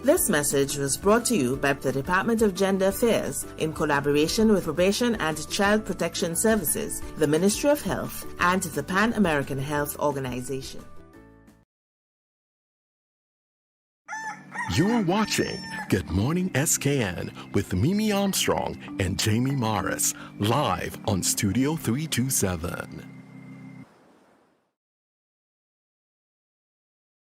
This message was brought to you by the Department of Gender Affairs in collaboration with Probation and Child Protection Services, the Ministry of Health, and the Pan American Health Organization. You're watching Good Morning SKN with Mimi Armstrong and Jamie Morris, live on Studio 327.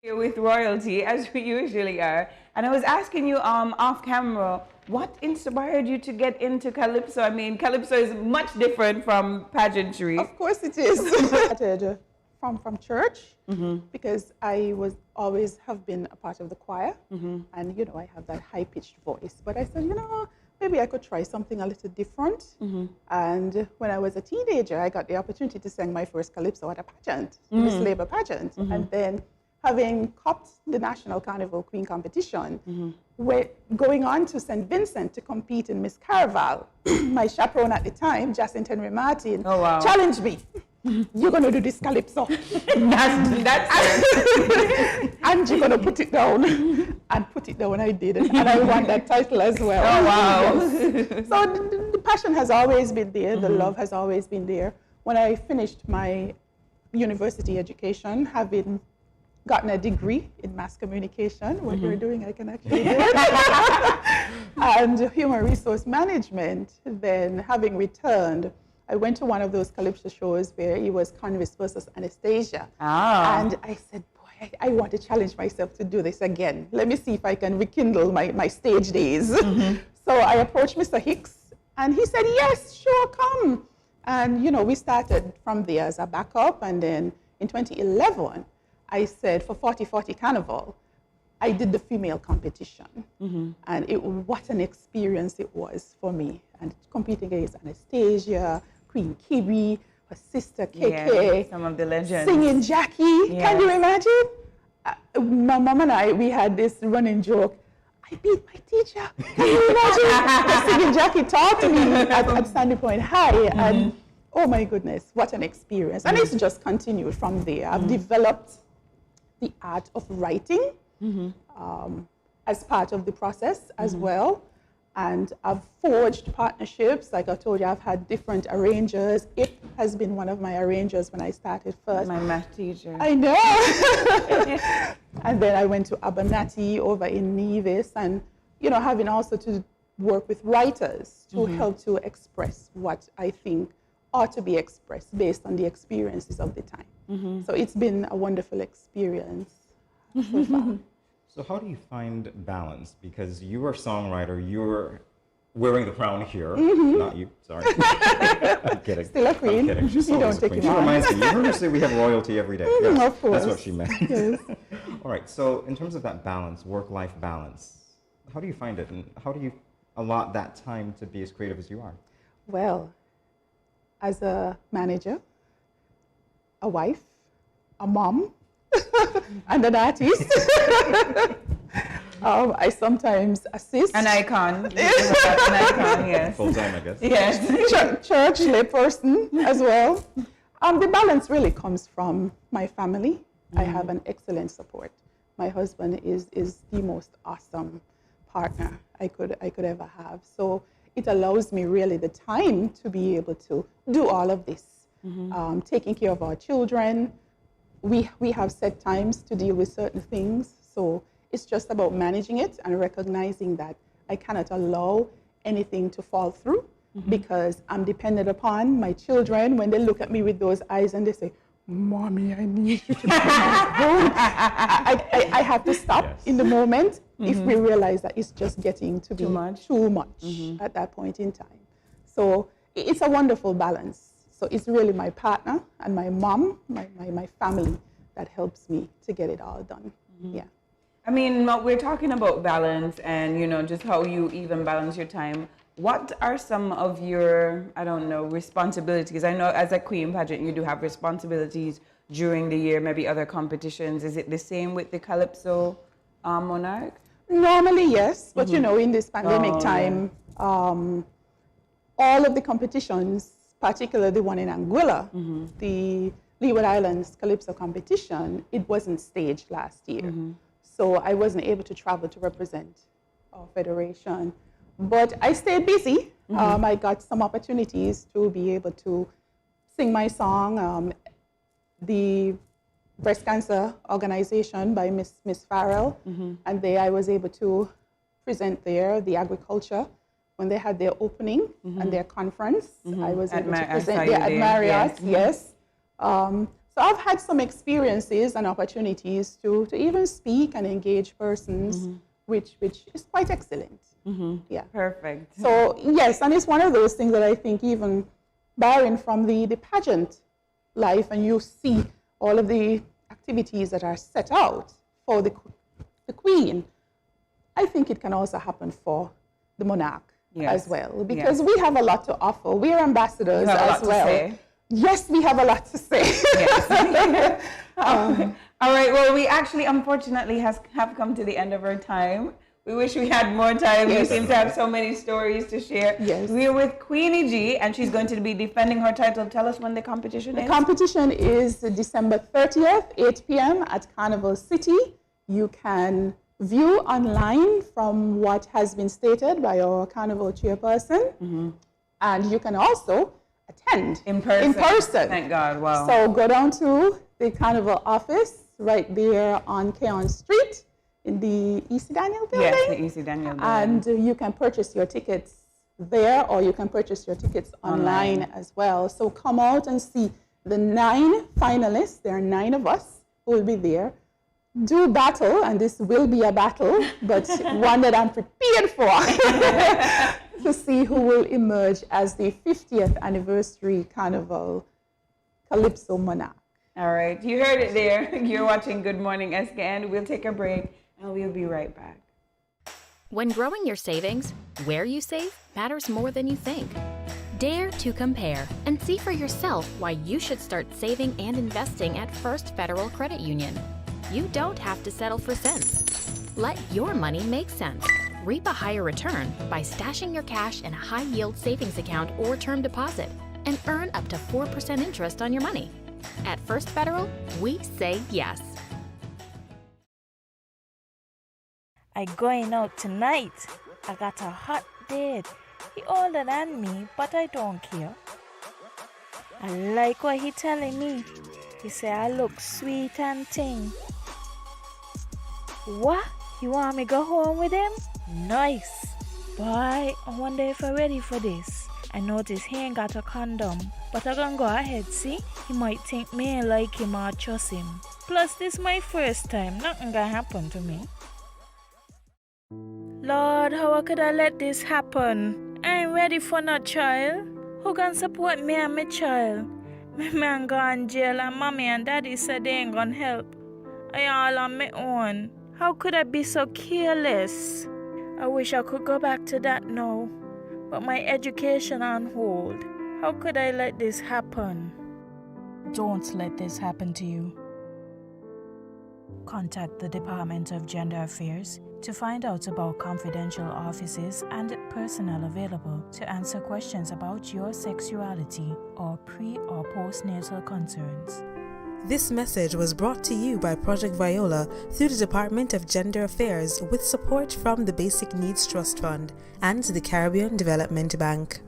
Here with royalty, as we usually are. And I was asking you off camera, what inspired you to get into calypso? I mean, calypso is much different from pageantry. Of course it is. I started from church because I was always have been a part of the choir, and you know I have that high-pitched voice. But I said, you know, maybe I could try something a little different. And when I was a teenager, I got the opportunity to sing my first calypso at a pageant, Miss Labour pageant, and then having copped the National Carnival Queen competition, we're going on to St. Vincent to compete in Miss Caraval. My chaperone at the time, Jacinth Henry Martin, challenged me. You're going to do this calypso. That's and you're going to put it down. And put it down I did. And I won that title as well. Oh, wow. So the passion has always been there. The love has always been there. When I finished my university education, having gotten a degree in mass communication, what you're doing, I can actually do it, and human resource management, then having returned, I went to one of those calypso shows where it was Convis versus Anastasia. And I said, boy, I want to challenge myself to do this again. Let me see if I can rekindle my stage days. So I approached Mr. Hicks, and he said, yes, sure, come. And, you know, we started from there as a backup, and then in 2011, I said, for 40/40 Carnival, I did the female competition. And what an experience it was for me. And competing against Anastasia, Queen Kibi, her sister KK, some of the legends. singing Jackie. Yes. Can you imagine? My mom and I, we had this running joke. I beat my teacher. Can you imagine? Singing Jackie taught me at Sandy Point High. And oh my goodness, what an experience. And it's just continued from there. I've developed the art of writing as part of the process as well. And I've forged partnerships. Like I told you, I've had different arrangers. It has been one of my arrangers when I started first. My math teacher. I know. And then I went to Abernathy over in Nevis, and having also to work with writers to help to express what I think ought to be expressed based on the experiences of the time. So it's been a wonderful experience so far. So how do you find balance? Because you are a songwriter, you're wearing the crown here. Not you, sorry. I'm kidding. Still a queen. I'm kidding. She's You always don't a queen. take She it reminds on. me, you heard her say we have royalty every day. Yes, of course. that's what she meant. Yes. All right, so in terms of that balance, work-life balance, how do you find it, and how do you allot that time to be as creative as you are? Well, as a manager, a wife, a mom, and an artist, I sometimes assist. An icon. An icon, yes. Full time, I guess. Yes. Church layperson as well. The balance really comes from my family. I have an excellent support. My husband is the most awesome partner I could ever have. So it allows me really the time to be able to do all of this. Taking care of our children. We have set times to deal with certain things. So it's just about managing it and recognizing that I cannot allow anything to fall through because I'm dependent upon my children when they look at me with those eyes and they say, Mommy, I need you to come home. I have to stop in the moment if we realize that it's just getting to be too much at that point in time. So it's a wonderful balance. So it's really my partner and my mom, my family that helps me to get it all done. Yeah. I mean, we're talking about balance and, just how you even balance your time. What are some of your, responsibilities? I know as a queen pageant, you do have responsibilities during the year, maybe other competitions. Is it the same with the Calypso Monarch? Normally, yes. But, in this pandemic time, all of the competitions, particularly the one in Anguilla, the Leeward Islands Calypso competition, it wasn't staged last year. So I wasn't able to travel to represent our federation. But I stayed busy. I got some opportunities to be able to sing my song. The breast cancer organization by Miss Farrell. And there I was able to present there, the agriculture, when they had their opening and their conference. I was able to present there at Marriott, yes. So I've had some experiences and opportunities to even speak and engage persons, which is quite excellent. Yeah. Perfect. So yes, and it's one of those things that I think even barring from the pageant life, and you see all of the activities that are set out for the Queen, I think it can also happen for the monarch as well, because we have a lot to offer. We are ambassadors as well. Yes, we have a lot to say. Yes. All right, well, we actually unfortunately have come to the end of our time. We wish we had more time. You seem to have so many stories to share. Yes. We're with Queenie G, and she's going to be defending her title. Tell us when the competition is. The competition is December 30th, 8 p.m. at Carnival City. You can view online from what has been stated by our Carnival chairperson. And you can also attend in person. Thank God, wow. So go down to the Carnival office right there on Keon Street in the E.C. Daniel building. Yes, the E.C. Daniel building. And you can purchase your tickets there, or you can purchase your tickets online as well. So come out and see the 9 finalists. There are 9 of us who will be there. Do battle, and this will be a battle, but one that I'm prepared for, to see who will emerge as the 50th anniversary Carnival Calypso Monarch. All right, you heard it there. You're watching Good Morning SKN. We'll take a break, and we'll be right back. When growing your savings, where you save matters more than you think. Dare to compare and see for yourself why you should start saving and investing at First Federal Credit Union. You don't have to settle for cents. Let your money make sense. Reap a higher return by stashing your cash in a high-yield savings account or term deposit and earn up to 4% interest on your money. At First Federal, we say yes. I going out tonight. I got a hot date. He older than me, but I don't care. I like what he telling me. He say I look sweet and ting. What? You want me go home with him? Nice. Boy, I wonder if I'm ready for this. I notice he ain't got a condom, but I gonna go ahead, see? He might think me ain't like him or trust him. Plus, this my first time. Nothing gonna happen to me. Lord, how could I let this happen? I ain't ready for no child. Who gonna support me and my child? My man gone jail and mommy and daddy said they ain't gonna help. I all on my own. How could I be so careless? I wish I could go back to that now. But my education on hold. How could I let this happen? Don't let this happen to you. Contact the Department of Gender Affairs to find out about confidential offices and personnel available to answer questions about your sexuality or pre- or postnatal concerns. This message was brought to you by Project Viola through the Department of Gender Affairs with support from the Basic Needs Trust Fund and the Caribbean Development Bank.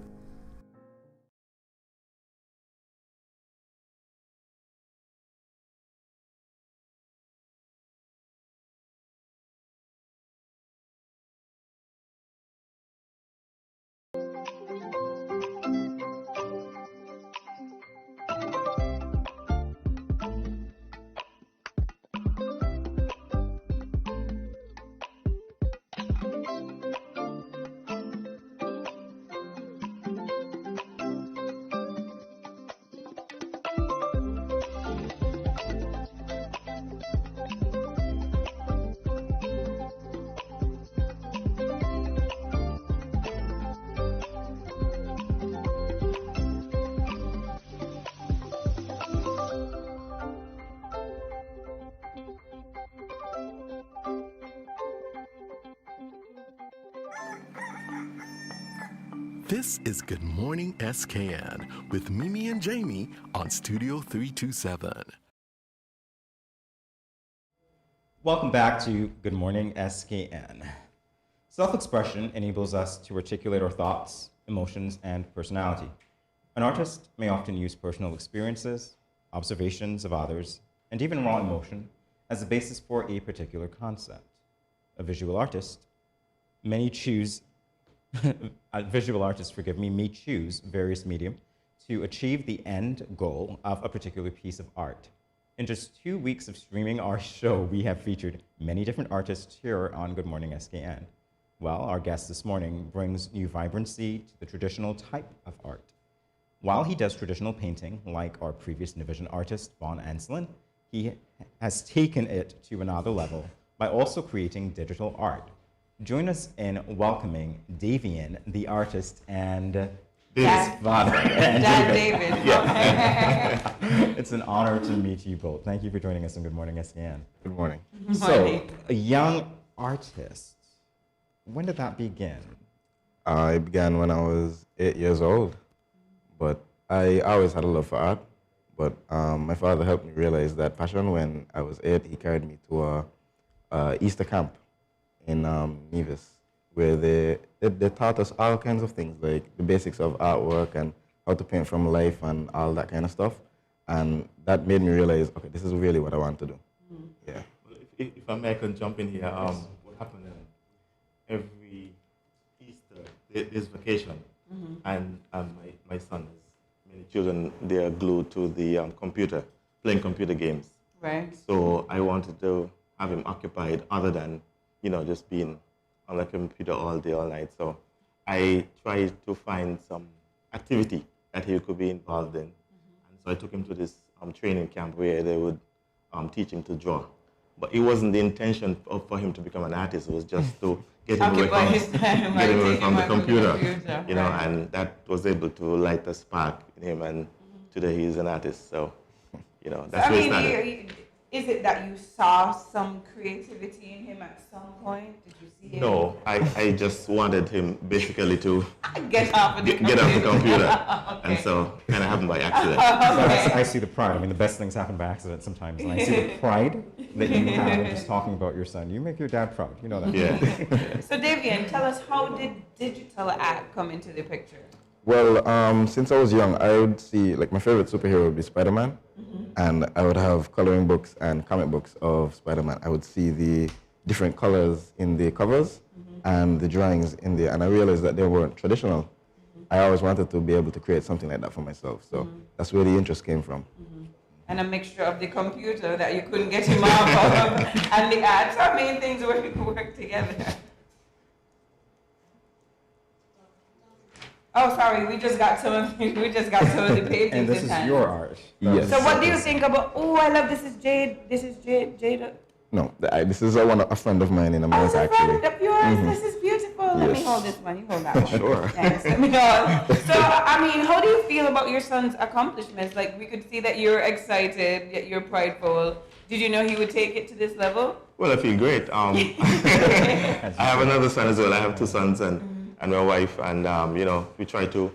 This is Good Morning SKN with Mimi and Jamie on Studio 327. Welcome back to Good Morning SKN. Self-expression enables us to articulate our thoughts, emotions, and personality. An artist may often use personal experiences, observations of others, and even raw emotion as a basis for a particular concept. A visual artist may choose may choose various medium to achieve the end goal of a particular piece of art. In just 2 weeks of streaming our show, we have featured many different artists here on Good Morning SKN. Well, our guest this morning brings new vibrancy to the traditional type of art. While he does traditional painting, like our previous Navision artist, Vaughn Anselin, he has taken it to another level by also creating digital art. Join us in welcoming Davian, the artist, and his father. Dad David. Yeah. It's an honor to meet you both. Thank you for joining us on Good Morning SKN. Good morning. So, a young artist, when did that begin? I began when I was 8 years old, but I always had a love for art. But my father helped me realize that passion when I was 8. He carried me to a Easter camp in Nevis, where they taught us all kinds of things, like the basics of artwork and how to paint from life and all that kind of stuff. And that made me realize, okay, this is really what I want to do. Yeah. Well, if I may, I can jump in here. What happened every Easter, there's vacation, and my son, many children, they are glued to the computer, playing computer games. Right. So I wanted to have him occupied other than, just being on the computer all day, all night. So I tried to find some activity that he could be involved in. And so I took him to this training camp where they would teach him to draw. but it wasn't the intention for him to become an artist. It was just to get him away Occupy his time, get him away take from him the away from the computer, computer, you know, right. and that was able to light a spark in him, and today he is an artist. So, you know, that's where it started. Is it that you saw some creativity in him at some point? Did you see him? No, I just wanted him basically to Get off of the get off the computer, Okay. and so kind of happened by accident. So I see the pride. I mean, the best things happen by accident sometimes, and I see the pride that you have in just talking about your son. You make your dad proud. You know that. Yeah. So Davian, tell us, how did digital art come into the picture? Well, since I was young, I would see, like, my favorite superhero would be Spider-Man, and I would have coloring books and comic books of Spider-Man. I would see the different colors in the covers and the drawings in there, and I realized that they weren't traditional. I always wanted to be able to create something like that for myself, so that's where the interest came from. And a mixture of the computer that you couldn't get him off of, and the art. So many things work together. Oh, sorry, we just got some of the paintings. And this in is hand. your art. Yes. So what do you think about? Oh, I love this. Is Jade? This is Jade. No, this is a friend of mine in America, Oh, it's a friend actually. of yours. This is beautiful. Let me Yes. hold this one. You hold that one. Sure. Thanks. Let me hold. So, I mean, how do you feel about your son's accomplishments? Like, we could see that you're excited, yet you're prideful. Did you know he would take it to this level? Well, I feel great. I have another son as well. I have two sons and my wife, and you know, we try to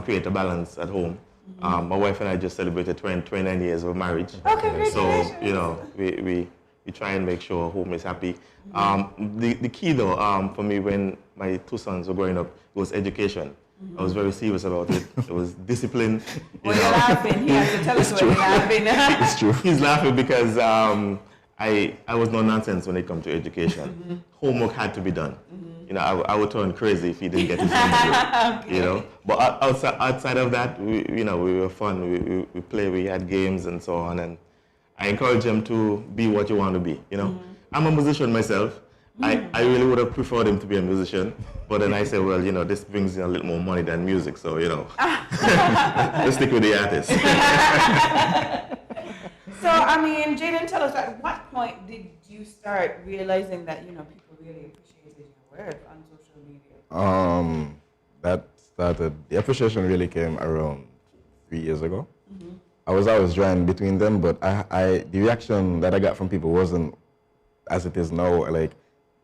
create a balance at home. My wife and I just celebrated 29 years of marriage. Okay, so you know, we try and make sure home is happy. The key though, for me when my two sons were growing up, it was education. I was very serious about it. It was discipline. Well, you're laughing. He has to tell us what you're laughing. It's true. He's laughing because I was no nonsense when it comes to education. Homework had to be done. You know, I would turn crazy if he didn't get his homework. You know, but outside of that, we were fun. We play. We had games and so on. And I encourage him to be what you want to be. You know, I'm a musician myself. I really would have preferred him to be a musician, but then I said, well, you know, this brings in a little more money than music, so you know, let's stick with the artist. So, I mean, Jaden, tell us, at what point did you start realizing that, you know, people really appreciated your work on social media? The appreciation really came around 3 years ago. I was always drawing between them, but the reaction that I got from people wasn't as it is now. Like,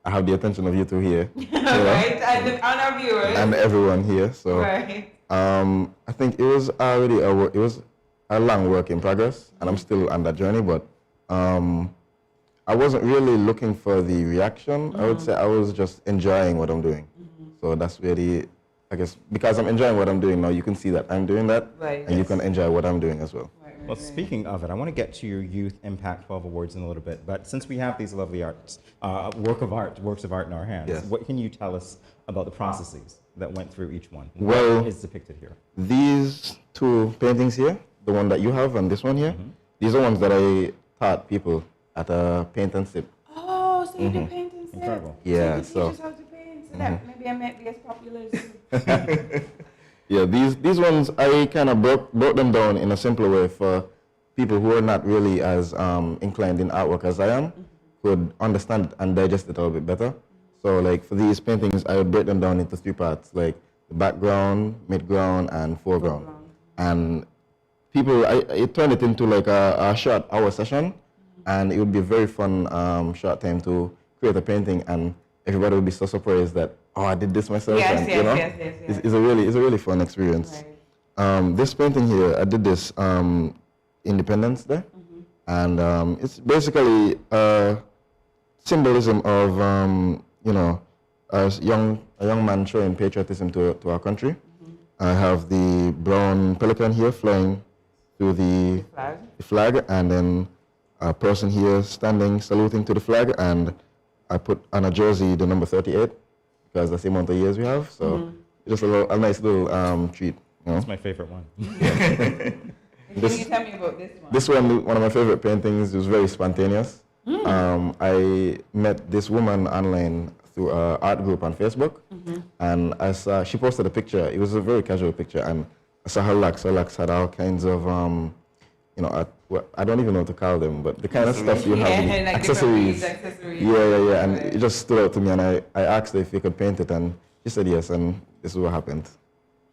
I have the attention of you two here. Right, and our viewers. And everyone here, so. Right. I think it was already a long work in progress, and I'm still on that journey, but I wasn't really looking for the reaction. I would say I was just enjoying what I'm doing. So that's really, I guess, because I'm enjoying what I'm doing now, you can see that I'm doing that, and you can enjoy what I'm doing as well. Well, speaking of it, I want to get to your Youth Impact 12 Awards in a little bit, but since we have these lovely works of art in our hands, Yes. what can you tell us about the processes that went through each one? Well, what is depicted here? These two paintings here, the one that you have and this one here, these are ones that I taught people at a paint and sip. Oh, so you do paint and sip? Incredible. Yeah, so you teach us how to paint, so that maybe I might be as popular as you. Yeah, these ones, I kind of broke them down in a simpler way for people who are not really as inclined in artwork as I am, could understand it and digest it a little bit better. So like for these paintings, I would break them down into 3 parts, like the background, midground, and foreground. And people, I turned it into like a short hour session, and it would be a very fun short time to create a painting, and everybody would be so surprised that, oh, I did this myself. Yes, and, yes, you know, yes. It's a really fun experience. Right. This painting here, I did this Independence Day, and it's basically a symbolism of you know, a young man showing patriotism to our country. I have the brown pelican here flying through the flag, and then a person here standing saluting to the flag, and I put on a jersey the number 38 because that's the amount of years we have. So just a nice little treat. You know? That's my favorite one. Can you tell me about this one? This one of my favorite paintings. It was very spontaneous. I met this woman online through an art group on Facebook, and I saw she posted a picture. It was a very casual picture, and I saw her locks. Her locks had all kinds of I don't even know what to call them, but the kind of stuff you have, like accessories. accessories. Yeah. And it just stood out to me, and I asked her if you could paint it, and she said yes, and this is what happened.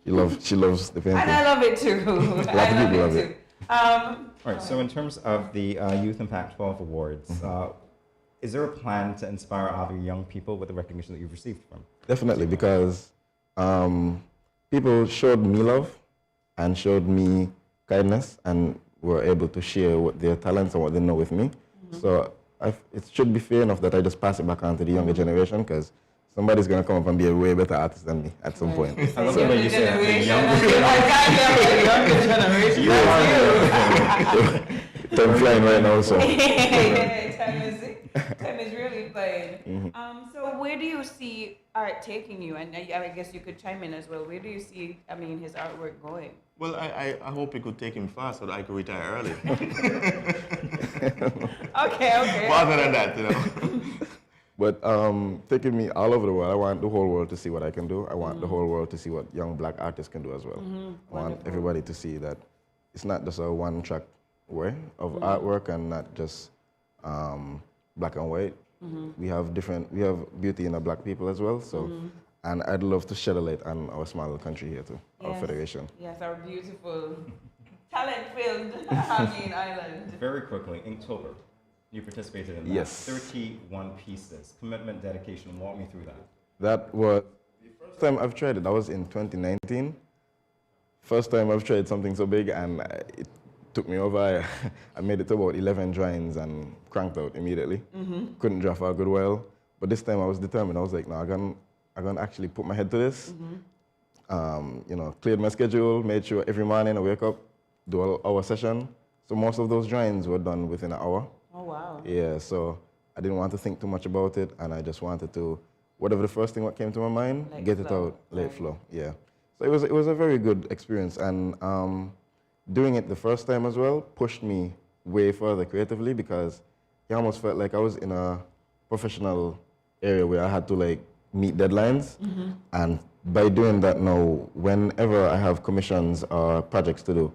She loves the painting. And I love it too. A lot of people love it. All right, so in terms of the Youth Impact 12 Awards, is there a plan to inspire other young people with the recognition that you've received from? Definitely, because people showed me love and showed me kindness and were able to share what their talents and what they know with me. So it should be fair enough that I just pass it back on to the younger generation, because somebody's going to come up and be a way better artist than me at some point. I love the way you say the younger generation. Time flying right now, so. Time is really flying. So where do you see art taking you? And I guess you could chime in as well. Where do you see, his artwork going? Well, I hope it could take him fast so that I could retire early. Okay. Other than that, But taking me all over the world, I want the whole world to see what I can do. I want the whole world to see what young black artists can do as well. I want everybody to see that it's not just a one-track way of artwork and not just black and white. We have beauty in the black people as well. So, and I'd love to shed a light on our small country here too, our federation. Yes, our beautiful, talent-filled island. Very quickly, Inktober. You participated in that. Yes. 31 pieces. Commitment, dedication. Walk me through that. That was the first time I've tried it. That was in 2019. First time I've tried something so big, and it took me over. I made it to about 11 drawings and cranked out immediately. Couldn't draw for a good while. But this time I was determined. I was like, no, I'm gonna actually put my head to this. Cleared my schedule, made sure every morning I wake up, do an hour session. So most of those drawings were done within an hour. Oh, wow. Yeah, so I didn't want to think too much about it, and I just wanted to, whatever the first thing that came to my mind, get it out, let it flow. Yeah. So it was a very good experience, and doing it the first time as well pushed me way further creatively, because it almost felt like I was in a professional area where I had to meet deadlines, and by doing that now, whenever I have commissions or projects to do,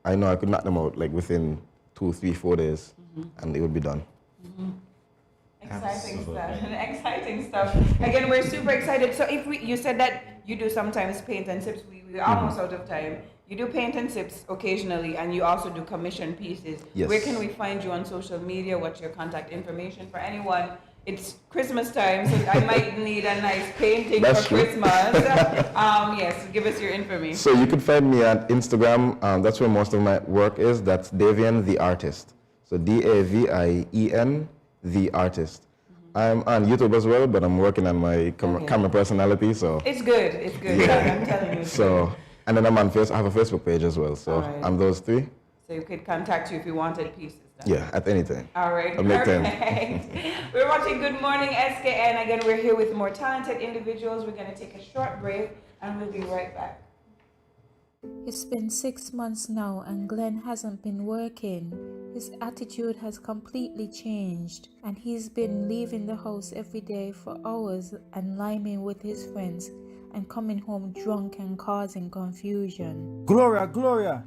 I know I could knock them out within 2, 3, 4 days, and it would be done. Exciting stuff. Again, we're super excited. So you said that you do sometimes paint and sips. We're almost out of time. You do paint and sips occasionally, and you also do commission pieces. Yes. Where can we find you on social media? What's your contact information for anyone? It's Christmas time, so I might need a nice painting for Christmas. Yes, give us your information. So you can find me on Instagram. That's where most of my work is. That's Davian the Artist. So Davien the Artist. I'm on YouTube as well, but I'm working on my camera personality. So it's good. It's good. Yeah. I'm telling you. So and then I'm on I have a Facebook page as well. So I'm those three. So you could contact you if you wanted pieces. Yeah, at any time. All right, perfect. We're watching Good Morning SKN. Again, we're here with more talented individuals. We're going to take a short break, and we'll be right back. It's been 6 months now, and Glenn hasn't been working. His attitude has completely changed, and he's been leaving the house every day for hours and liming with his friends and coming home drunk and causing confusion. Gloria,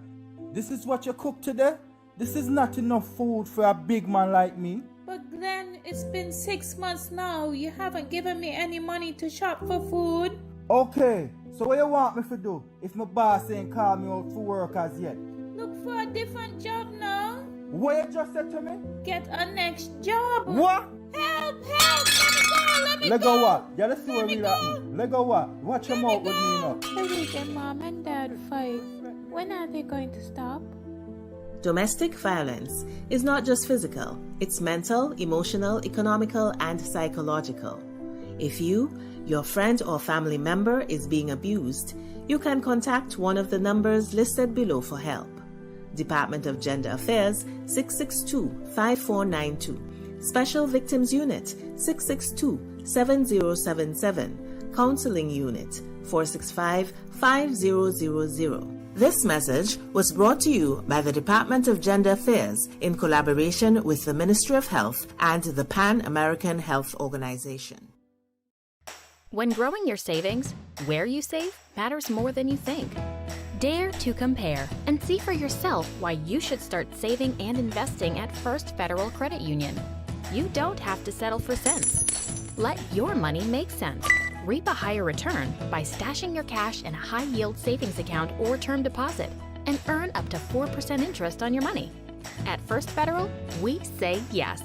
this is what you cooked today? This is not enough food for a big man like me. But Glenn, it's been 6 months now. You haven't given me any money to shop for food. Okay, so what you want me to do if my boss ain't called me out for work as yet? Look for a different job now. What you just said to me? Get a next job. What? Help! Let me go! Let go what? Yeah, let's see what really happening. Let go what? Watch your mouth with me now. Every day mom and dad fight. When are they going to stop? Domestic violence is not just physical, it's mental, emotional, economical, and psychological. If you, your friend or family member is being abused, you can contact one of the numbers listed below for help. Department of Gender Affairs 662-5492, Special Victims Unit 662-7077, Counseling Unit 465-5000. This message was brought to you by the Department of Gender Affairs in collaboration with the Ministry of Health and the Pan American Health Organization. When growing your savings, where you save matters more than you think. Dare to compare and see for yourself why you should start saving and investing at First Federal Credit Union. You don't have to settle for cents. Let your money make sense. Reap a higher return by stashing your cash in a high-yield savings account or term deposit and earn up to 4% interest on your money. At First Federal, we say yes.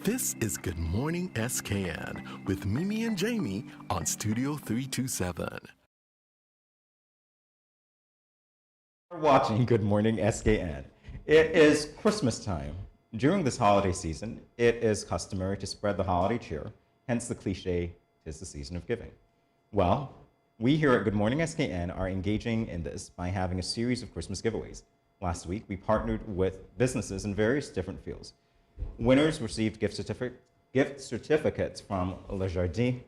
This is Good Morning SKN with Mimi and Jamie on Studio 327. You're watching Good Morning SKN. It is Christmas time. During this holiday season, it is customary to spread the holiday cheer, hence the cliche, "'Tis the season of giving." Well, we here at Good Morning SKN are engaging in this by having a series of Christmas giveaways. Last week, we partnered with businesses in various different fields. Winners received gift certificates from Le Jardin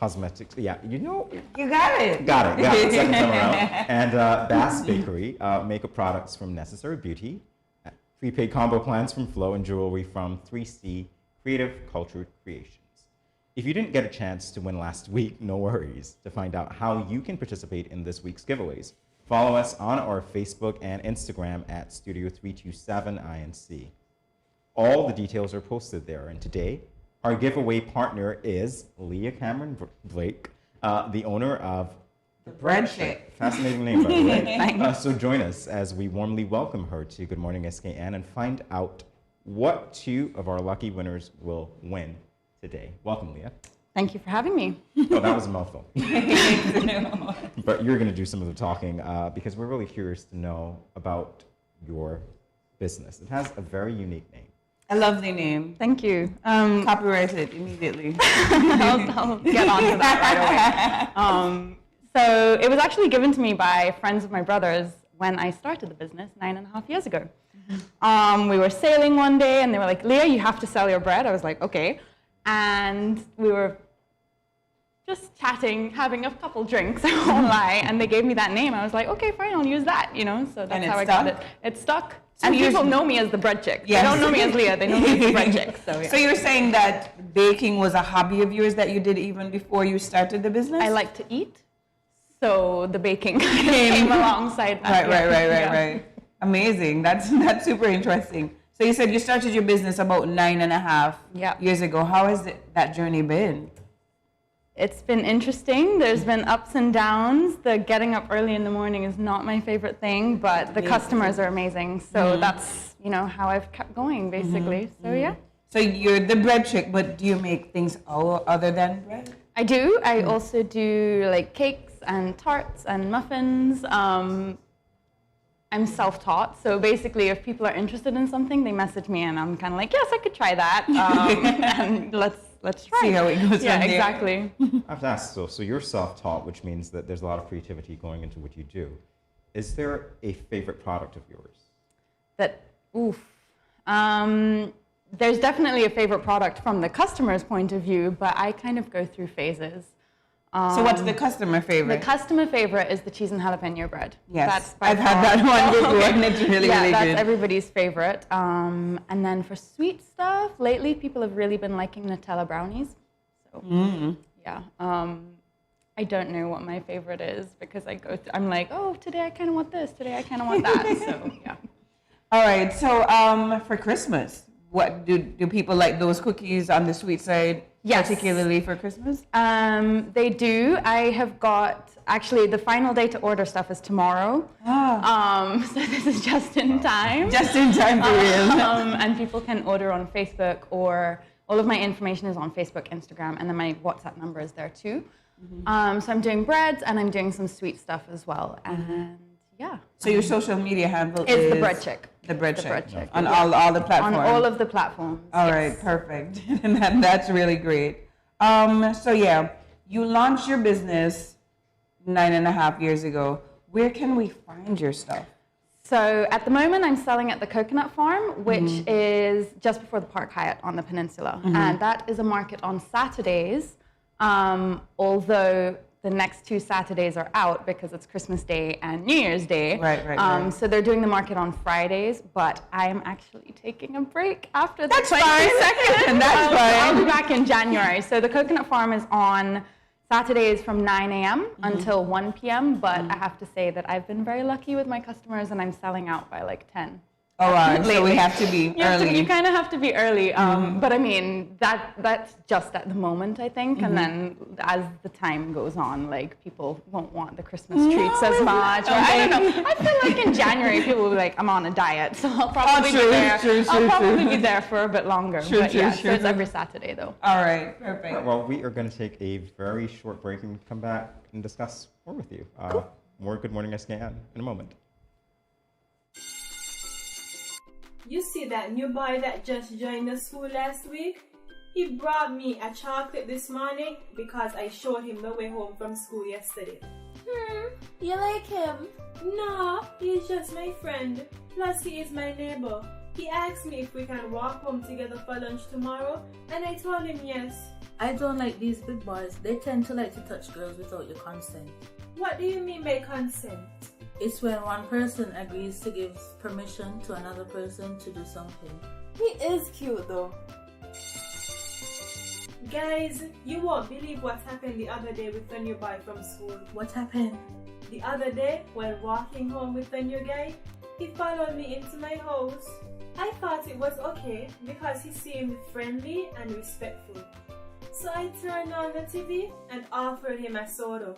Cosmetics. Yeah, you know. You got it. Got it. Second time around. And Bass Bakery, makeup products from Necessary Beauty, prepaid combo plans from Flow, and jewelry from 3C Creative Cultured Creations. If you didn't get a chance to win last week, no worries. To find out how you can participate in this week's giveaways, follow us on our Facebook and Instagram at Studio 327 INC. All the details are posted there, and today, our giveaway partner is Leah Cameron Blake, the owner of The Bread Chick. Fascinating name, by the way. Thanks. So join us as we warmly welcome her to Good Morning SKN and find out what two of our lucky winners will win today. Welcome, Leah. Thank you for having me. Oh, that was a mouthful. But you're going to do some of the talking because we're really curious to know about your business. It has a very unique name. A lovely name. Thank you. Copyright it immediately. I'll get onto that right away. So it was actually given to me by friends of my brother's when I started the business 9.5 years ago. We were sailing one day and they were like, "Leah, you have to sell your bread." I was like, "Okay." And we were just chatting, having a couple drinks, I won't lie, and they gave me that name. I was like, "Okay, fine, I'll use that," you know, so that's how I got it. It stuck. So and people know me as the bread chick. Yes. They don't know me as Leah, they know me as the bread chick. So, yeah. So you're saying that baking was a hobby of yours that you did even before you started the business? I like to eat, so the baking came alongside that. Right. Amazing. That's super interesting. So you said you started your business about 9.5 years ago. How has that journey been? It's been interesting. There's been ups and downs. The getting up early in the morning is not my favorite thing, but the customers are amazing. So that's, you know, how I've kept going, basically. So yeah. So you're the bread chick, but do you make things other than bread? I do. I also do like cakes and tarts and muffins. I'm self-taught, so basically if people are interested in something, they message me and I'm kind of like, yes, I could try that, and let's try. See how it goes. Yeah, exactly. I have to ask, so you're self-taught, which means that there's a lot of creativity going into what you do. Is there a favorite product of yours? There's definitely a favorite product from the customer's point of view, but I kind of go through phases. So what's the customer favorite? The customer favorite is the cheese and jalapeno bread. Yes, I've had that one before, and it's really, really that's good. everybody's favorite. And then for sweet stuff, lately people have really been liking Nutella brownies. So yeah, I don't know what my favorite is because I'm like, oh, today I kind of want this, today I kind of want that. So yeah. All right. So for Christmas, What do people like those cookies on the sweet side, Yes. particularly for Christmas? They do. I have got, actually, the final day to order stuff is tomorrow. So this is just in time. Just in time for real. And people can order on Facebook, or all of my information is on Facebook, Instagram, and then my WhatsApp number is there too. So I'm doing breads and I'm doing some sweet stuff as well. And yeah. So your social media handle is is the bread chick. The bread The chick. bread chick. On Yeah. all the platforms. On all of the platforms. All yes. right, perfect. And that's really great. So yeah, you launched your business 9.5 years ago. Where can we find your stuff? So at the moment, I'm selling at the Coconut Farm, which is just before the Park Hyatt on the peninsula. And that is a market on Saturdays, although the next 2 Saturdays are out because it's Christmas Day and New Year's Day. Right. So they're doing the market on Fridays, but I am actually taking a break after the 22nd. That's fine. I'll be back in January. So the Coconut Farm is on Saturdays from 9 a.m. until 1 p.m. But I have to say that I've been very lucky with my customers and I'm selling out by like 10. Oh, wow. So we have to be early. You kind of have to be early. But I mean, that's just at the moment, I think. And then as the time goes on, like people won't want the Christmas treats as much. Or, I don't know. I feel like in January, people will be like, I'm on a diet. So I'll probably be there. I'll probably be there for a bit longer. So it's every Saturday though. All right, perfect. Well, we are going to take a very short break and come back and discuss more with you. More Good Morning SKN in a moment. You see that new boy that just joined the school last week? He brought me a chocolate this morning because I showed him the way home from school yesterday. You like him? No, he's just my friend. Plus, he is my neighbor. He asked me if we can walk home together for lunch tomorrow, and I told him yes. I don't like these big boys. They tend to like to touch girls without your consent. What do you mean by consent? It's when one person agrees to give permission to another person to do something. He is cute though. Guys, you won't believe what happened the other day with the new boy from school. What happened? The other day, while walking home with the new guy, he followed me into my house. I thought it was okay because he seemed friendly and respectful. So I turned on the TV and offered him a soda.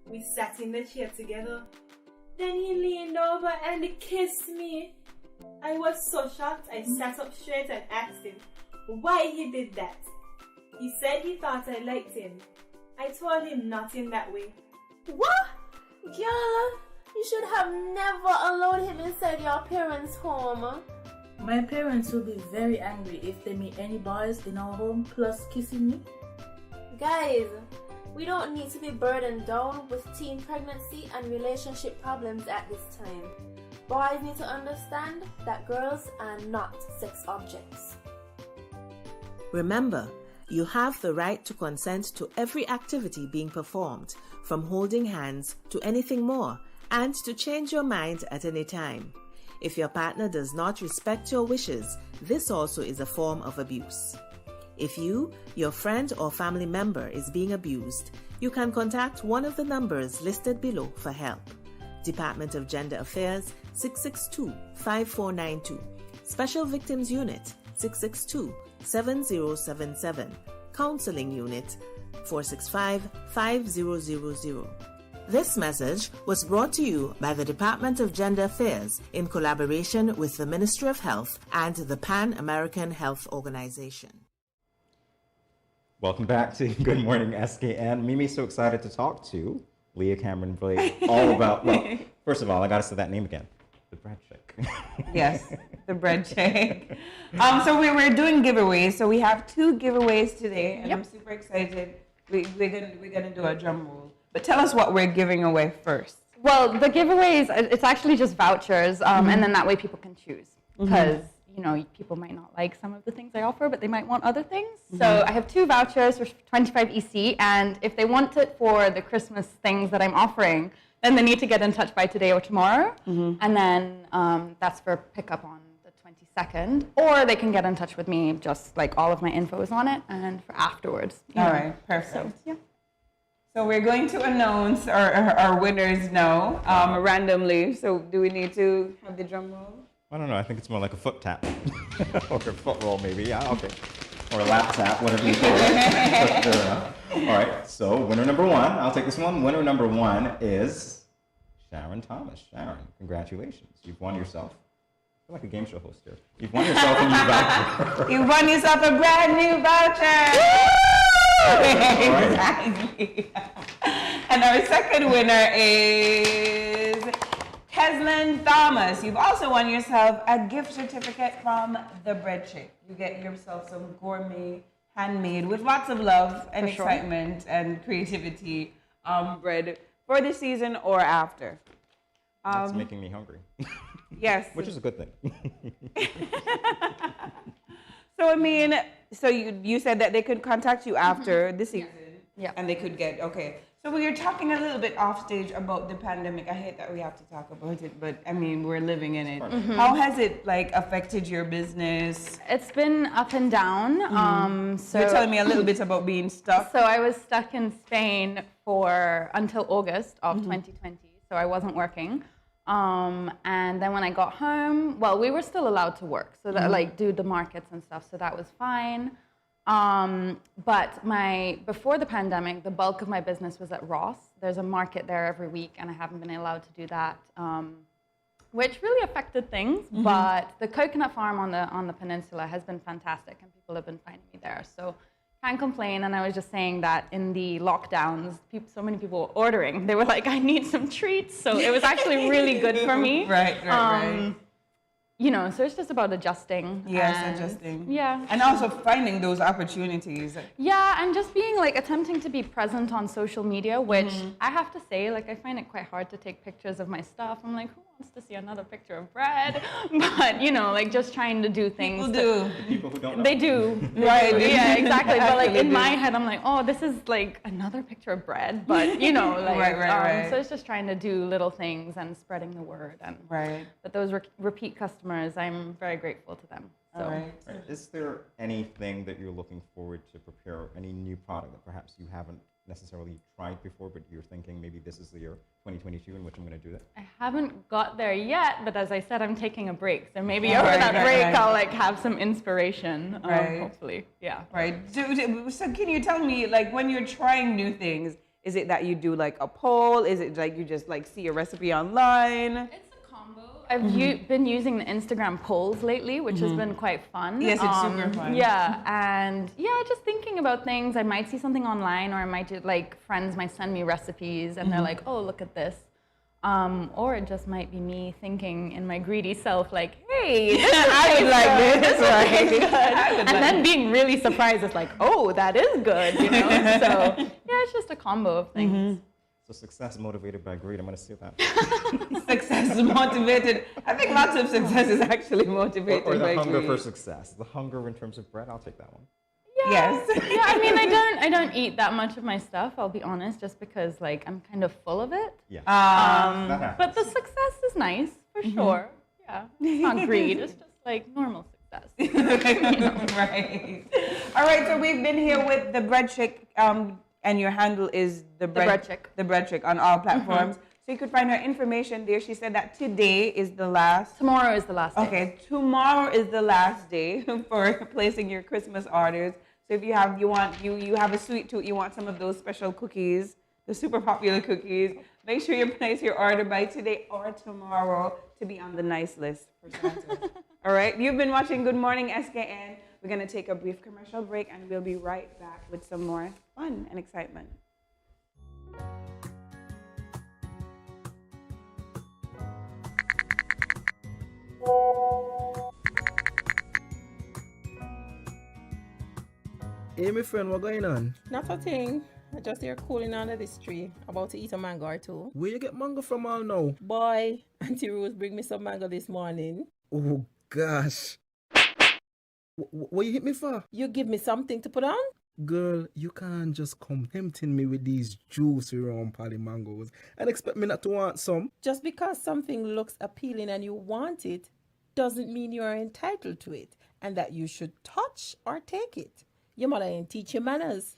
We sat in the chair together. Then he leaned over and kissed me. I was so shocked, I sat up straight and asked him why he did that. He said he thought I liked him. I told him not in that way. What? Girl, you should have never allowed him inside your parents' home. My parents will be very angry if they meet any boys in our home plus kissing me. Guys, we don't need to be burdened down with teen pregnancy and relationship problems at this time. Boys need to understand that girls are not sex objects. Remember, you have the right to consent to every activity being performed, from holding hands to anything more, and to change your mind at any time. If your partner does not respect your wishes, this also is a form of abuse. If you, your friend or family member is being abused, you can contact one of the numbers listed below for help. Department of Gender Affairs 662-5492. Special Victims Unit 662-7077. Counseling Unit 465-5000. This message was brought to you by the Department of Gender Affairs in collaboration with the Ministry of Health and the Pan American Health Organization. Welcome back to Good Morning SKN. Mimi's so excited to talk to Leah Cameron Blake all about, well, first of all, I got to say that name again, the bread chick. Yes, the bread chick. So we're doing giveaways. So we have 2 giveaways today, and I'm super excited. We're gonna do a drum roll. But tell us what we're giving away first. Well, the giveaways, it's actually just vouchers, and then that way people can choose. Because, you know, people might not like some of the things I offer, but they might want other things. So I have 2 vouchers for 25 EC, and if they want it for the Christmas things that I'm offering, then they need to get in touch by today or tomorrow. And then that's for pickup on the 22nd. Or they can get in touch with me, just like all of my info is on it, and for afterwards. All right, perfect. So we're going to announce our winners now randomly. So do we need to have the drum roll? I don't know. I think it's more like a foot tap or a foot roll, maybe. Yeah, okay. Or a lap tap, whatever you call it. Fair enough. All right. So winner number one. I'll take this one. Winner number one is Sharon Thomas. Sharon, congratulations. You've won yourself. I feel like a game show host here. You've won yourself a new voucher. You won yourself a brand new voucher. Exactly. And our second winner is Keslin Thomas. You've also won yourself a gift certificate from The Bread Chick. You get yourself some gourmet, handmade, with lots of love and excitement and creativity bread for the season or after. That's making me hungry. Yes. Which is a good thing. So, I mean, so you said that they could contact you after the season. Yeah. And they could get, okay. So we were talking a little bit off stage about the pandemic. I hate that we have to talk about it, but I mean, we're living in it. How has it like affected your business? It's been up and down. So you're telling me a little bit about being stuck. So I was stuck in Spain until August of 2020. So I wasn't working. And then when I got home, well, we were still allowed to work, so that like do the markets and stuff. So that was fine. But before the pandemic, the bulk of my business was at Ross. There's a market there every week, and I haven't been allowed to do that, which really affected things. But the coconut farm on the peninsula has been fantastic, and people have been finding me there. So can't complain. And I was just saying that in the lockdowns, so many people were ordering. They were like, I need some treats. So it was actually really good for me. Right. You know, so it's just about adjusting. Yes, adjusting. Yeah. And also finding those opportunities. Yeah, and just being like attempting to be present on social media, which I have to say, like I find it quite hard to take pictures of my stuff. I'm like, who wants to see another picture of bread? But you know, like just trying to do things. People who don't know. They do. Right. Yeah, exactly. But like in my head, I'm like, oh, this is like another picture of bread. But you know, like right. So it's just trying to do little things and spreading the word. And but those repeat customers, I'm very grateful to them. So. Right. Is there anything that you're looking forward to prepare, any new product that perhaps you haven't necessarily tried before, but you're thinking maybe this is the year 2022 in which I'm going to do that? I haven't got there yet, but as I said, I'm taking a break. So maybe over that break, I'll like have some inspiration, hopefully. Yeah. Right. So can you tell me, like when you're trying new things, is it that you do like a poll? Is it like you just like see a recipe online? I've been using the Instagram polls lately, which has been quite fun. Yes, it's super fun. Yeah, and yeah, just thinking about things. I might see something online, or I might just, like friends might send me recipes, and they're like, "Oh, look at this," or it just might be me thinking in my greedy self, like, "Hey, I would like this, right?" Good. And then being really surprised, it's like, "Oh, that is good," you know. So yeah, it's just a combo of things. So success motivated by greed. I'm going to see that. Success motivated. I think lots of success is actually motivated or the by hunger greed. for success. The hunger in terms of bread. I'll take that one. Yeah. Yes. Yeah. I mean, I don't eat that much of my stuff. I'll be honest, just because like I'm kind of full of it. Yeah. But the success is nice for sure. Yeah. It's not greed. It's just like normal success. Right. All right. So we've been here with the Bread Chick. And your handle is the Bread Chick. The Bread Chick on all platforms. So you could find her information there. She said that today is the last. Tomorrow is the last day. Okay, tomorrow is the last day for placing your Christmas orders. So if you have a sweet tooth, you want some of those special cookies, the super popular cookies, make sure you place your order by today or tomorrow to be on the nice list for Santa. All right, you've been watching Good Morning SKN. We're going to take a brief commercial break, and we'll be right back with some more fun and excitement. Hey, my friend, what going on? Not a thing. I just here cooling under this tree, about to eat a mango or two. Where you get mango from all now? Boy, Auntie Rose bring me some mango this morning. Oh, gosh. What you hit me for? You give me something to put on? Girl, you can't just come tempting me with these juicy round pally mangoes and expect me not to want some. Just because something looks appealing and you want it, doesn't mean you are entitled to it and that you should touch or take it. Your mother ain't teach you manners.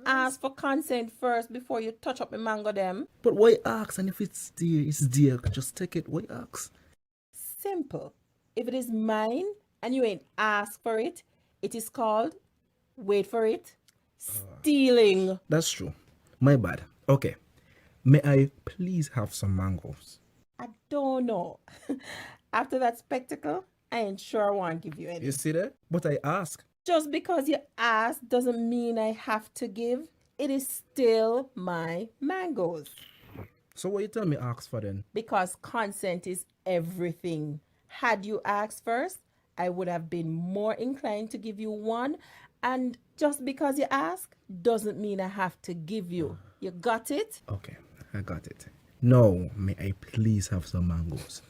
Ask for consent first before you touch up the mango them. But why ask? And if it's there, it's there. Just take it. Why ask? Simple. If it is mine and you ain't asked for it, it is called, wait for it, stealing. That's true. My bad. Okay. May I please have some mangoes? I don't know. After that spectacle, I ain't sure I want to give you any. You see that? But I ask. Just because you ask doesn't mean I have to give. It is still my mangoes. So what you tell me ask for then? Because consent is everything. Had you asked first, I would have been more inclined to give you one. And just because you ask doesn't mean I have to give you. You got it? Okay, I got it. Now, may I please have some mangoes?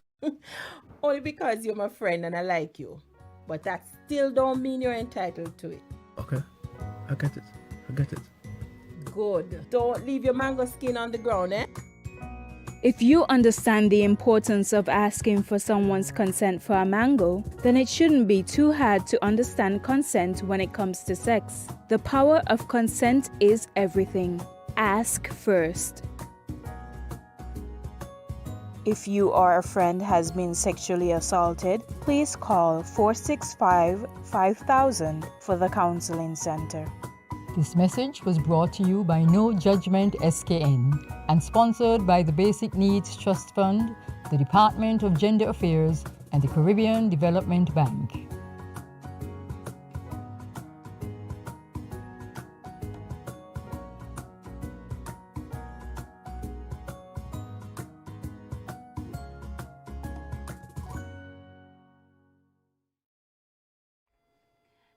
Only because you're my friend and I like you. But that still don't mean you're entitled to it. Okay, I get it. I get it. Good. Don't leave your mango skin on the ground, eh? If you understand the importance of asking for someone's consent for a mango, then it shouldn't be too hard to understand consent when it comes to sex. The power of consent is everything. Ask first. If you or a friend has been sexually assaulted, please call 465-5000 for the Counseling Center. This message was brought to you by No Judgment SKN and sponsored by the Basic Needs Trust Fund, the Department of Gender Affairs, and the Caribbean Development Bank.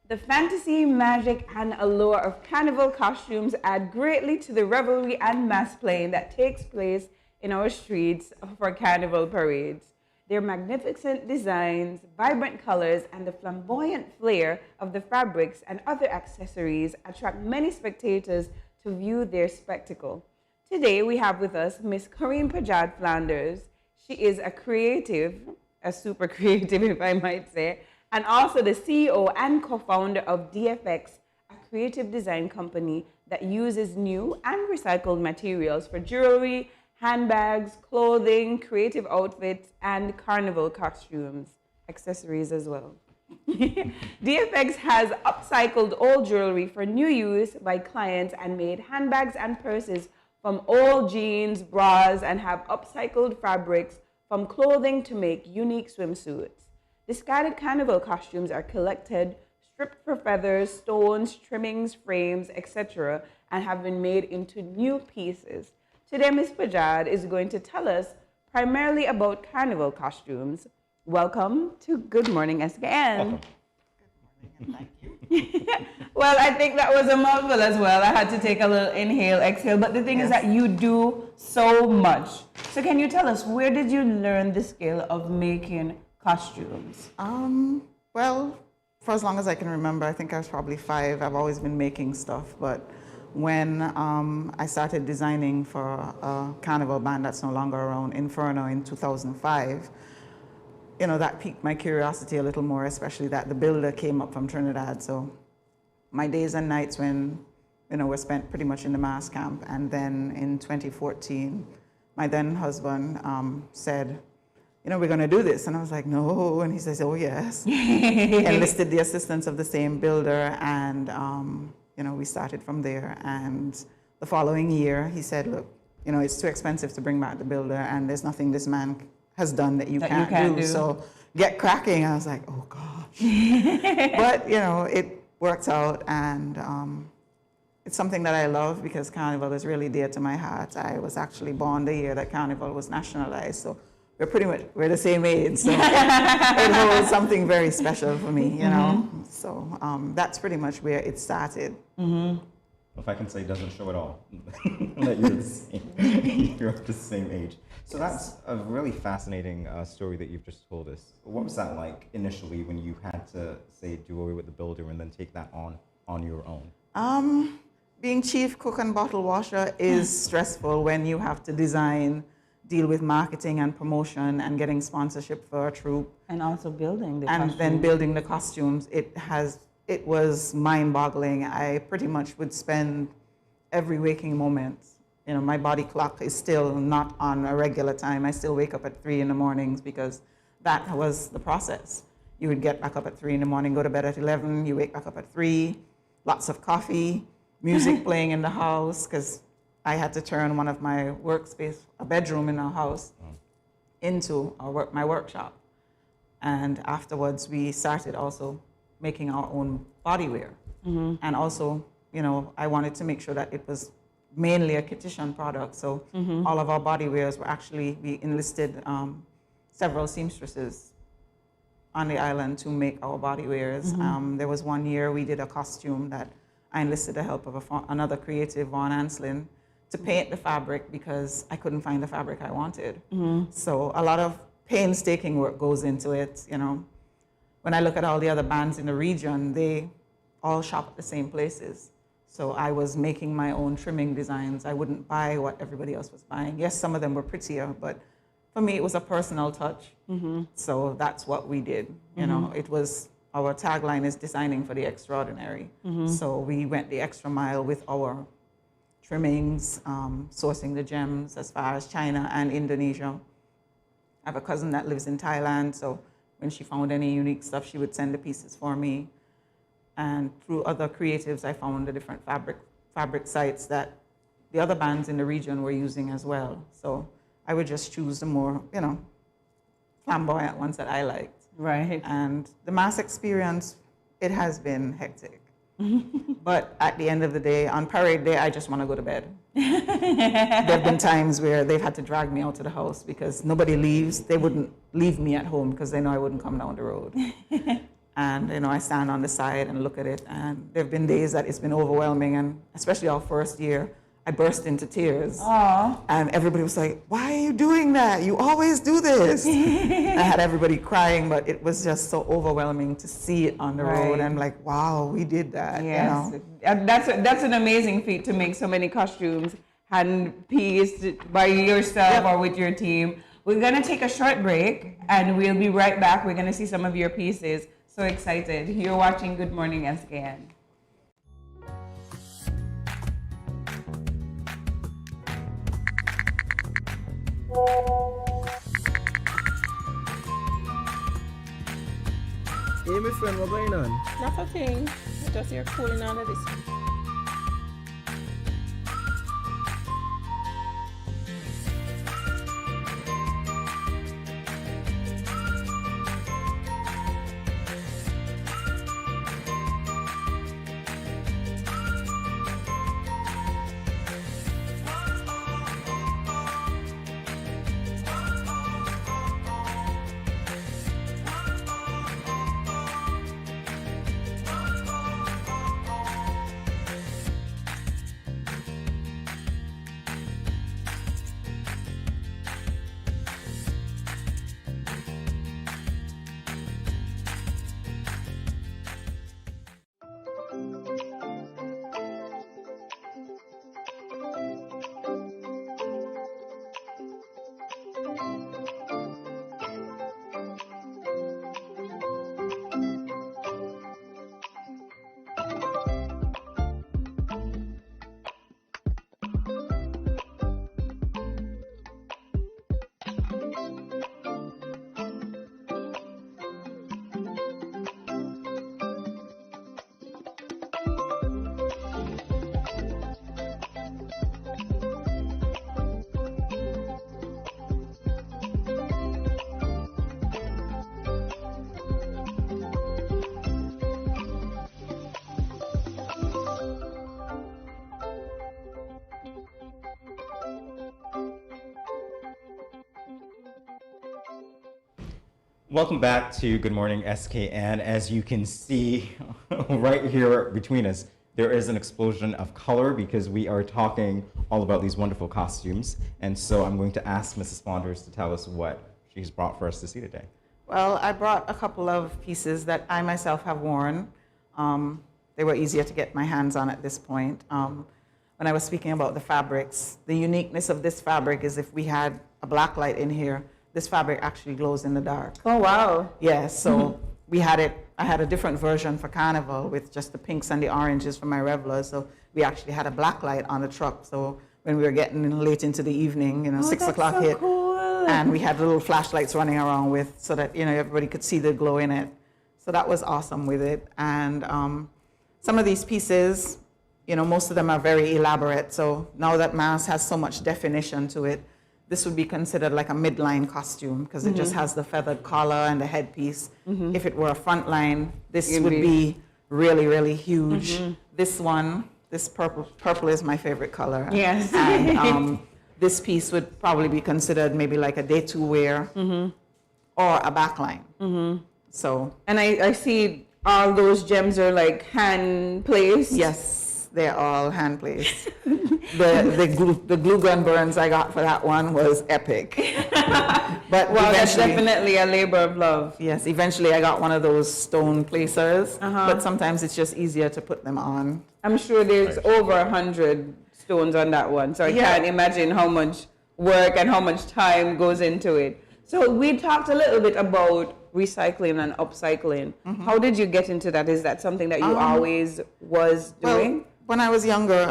The fantasy, magic, and allure of carnival costumes add greatly to the revelry and mass playing that takes place in our streets for carnival parades. Their magnificent designs, vibrant colors, and the flamboyant flair of the fabrics and other accessories attract many spectators to view their spectacle. Today, we have with us Miss Corinne Pajad Flanders. She is a creative, a super creative, if I might say, and also the CEO and co-founder of DFX, a creative design company that uses new and recycled materials for jewelry, handbags, clothing, creative outfits, and carnival costumes, accessories as well. DFX has upcycled old jewelry for new use by clients and made handbags and purses from old jeans, bras, and have upcycled fabrics from clothing to make unique swimsuits. Discarded carnival costumes are collected, stripped for feathers, stones, trimmings, frames, etc., and have been made into new pieces. Today, Ms. Pajad is going to tell us primarily about carnival costumes. Welcome to Good Morning SKN. Good morning, and thank you. Well, I think that was a mouthful as well. I had to take a little inhale, exhale, but the thing is that you do so much. So can you tell us, where did you learn the skill of making costumes? Well, for as long as I can remember, I think I was probably 5. I've always been making stuff, but when I started designing for a carnival band that's no longer around, Inferno, in 2005, you know, that piqued my curiosity a little more, especially that the builder came up from Trinidad. So my days and nights when, you know, were spent pretty much in the mass camp. And then in 2014, my then husband said, you know, we're going to do this. And I was like, no. And he says, oh, yes. Enlisted the assistance of the same builder. And, you know, we started from there. And the following year, he said, look, you know, it's too expensive to bring back the builder. And there's nothing this man has done that you can't do. So get cracking. I was like, oh, gosh. But, you know, it worked out. And it's something that I love because Carnival is really dear to my heart. I was actually born the year that Carnival was nationalized. So we're the same age, so it holds something very special for me, you know. So that's pretty much where it started. If I can say, doesn't show at all that you're of the same age. So that's a really fascinating story that you've just told us. What was that like initially when you had to say do away with the builder and then take that on your own? Being chief cook and bottle washer is stressful when you have to design, deal with marketing and promotion and getting sponsorship for a troupe. And also building the costumes. costumes. And then building the costumes. It was mind-boggling. I pretty much would spend every waking moment. You know, my body clock is still not on a regular time. I still wake up at 3 in the mornings because that was the process. You would get back up at 3 in the morning, go to bed at 11, you wake back up at 3, lots of coffee, music playing in the house, because I had to turn one of my workspace, a bedroom in our house, into my workshop. And afterwards, we started also making our own body wear. And also, you know, I wanted to make sure that it was mainly a Kittitian product. So all of our body wears were actually, we enlisted several seamstresses on the island to make our body wears. There was one year we did a costume that I enlisted the help of another creative, Vaughn Anslin, to paint the fabric because I couldn't find the fabric I wanted. So a lot of painstaking work goes into it, you know. When I look at all the other bands in the region, they all shop at the same places. So I was making my own trimming designs. I wouldn't buy what everybody else was buying. Yes, some of them were prettier, but for me, it was a personal touch. So that's what we did. You know, it was, our tagline is designing for the extraordinary. So we went the extra mile with our trimmings, sourcing the gems as far as China and Indonesia. I have a cousin that lives in Thailand, so when she found any unique stuff, she would send the pieces for me. And through other creatives, I found the different fabric sites that the other bands in the region were using as well. So I would just choose the more, you know, flamboyant ones that I liked. Right. And the mass experience, it has been hectic. But at the end of the day, on parade day, I just want to go to bed. There have been times where they've had to drag me out to the house because nobody leaves. They wouldn't leave me at home because they know I wouldn't come down the road. And, you know, I stand on the side and look at it. And there have been days that it's been overwhelming. And especially our first year, I burst into tears. Aww. And everybody was like, why are you doing that? You always do this. I had everybody crying, but it was just so overwhelming to see it on the road. And like, wow, we did that. Yes. You know? And that's an amazing feat to make so many costumes hand-pieced by yourself or with your team. We're going to take a short break, and we'll be right back. We're going to see some of your pieces. So excited. You're watching Good Morning SKN. Hey, my friend, what's going on? Not a thing. Just you're cooling out of this. Welcome back to Good Morning SKN. As you can see right here between us, there is an explosion of color because we are talking all about these wonderful costumes. And so I'm going to ask Mrs. Saunders to tell us what she's brought for us to see today. Well, I brought a couple of pieces that I myself have worn. They were easier to get my hands on at this point. When I was speaking about the fabrics, the uniqueness of this fabric is if we had a black light in here, this fabric actually glows in the dark. Oh, wow. Yes, so we had it, I had a different version for Carnival with just the pinks and the oranges for my revelers. So we actually had a black light on the truck. So when we were getting late into the evening, you know, 6 o'clock hit, cool. And we had little flashlights running around with, so that, you know, everybody could see the glow in it. So that was awesome with it. And some of these pieces, you know, most of them are very elaborate. So now that mask has so much definition to it, this would be considered like a midline costume because it just has the feathered collar and the headpiece. If it were a front line, this would be really, really huge. This one, this purple is my favorite color. Yes. And this piece would probably be considered maybe like a day two wear or a backline. So. And I see all those gems are like hand placed. Yes, they're all hand placed. the glue gun burns I got for that one was epic. But well, that's definitely a labor of love. Yes, eventually I got one of those stone placers, but sometimes it's just easier to put them on. I'm sure there's over 100 stones on that one, so I can't imagine how much work and how much time goes into it. So we talked a little bit about recycling and upcycling. How did you get into that? Is that something that you always was doing? Well, when I was younger,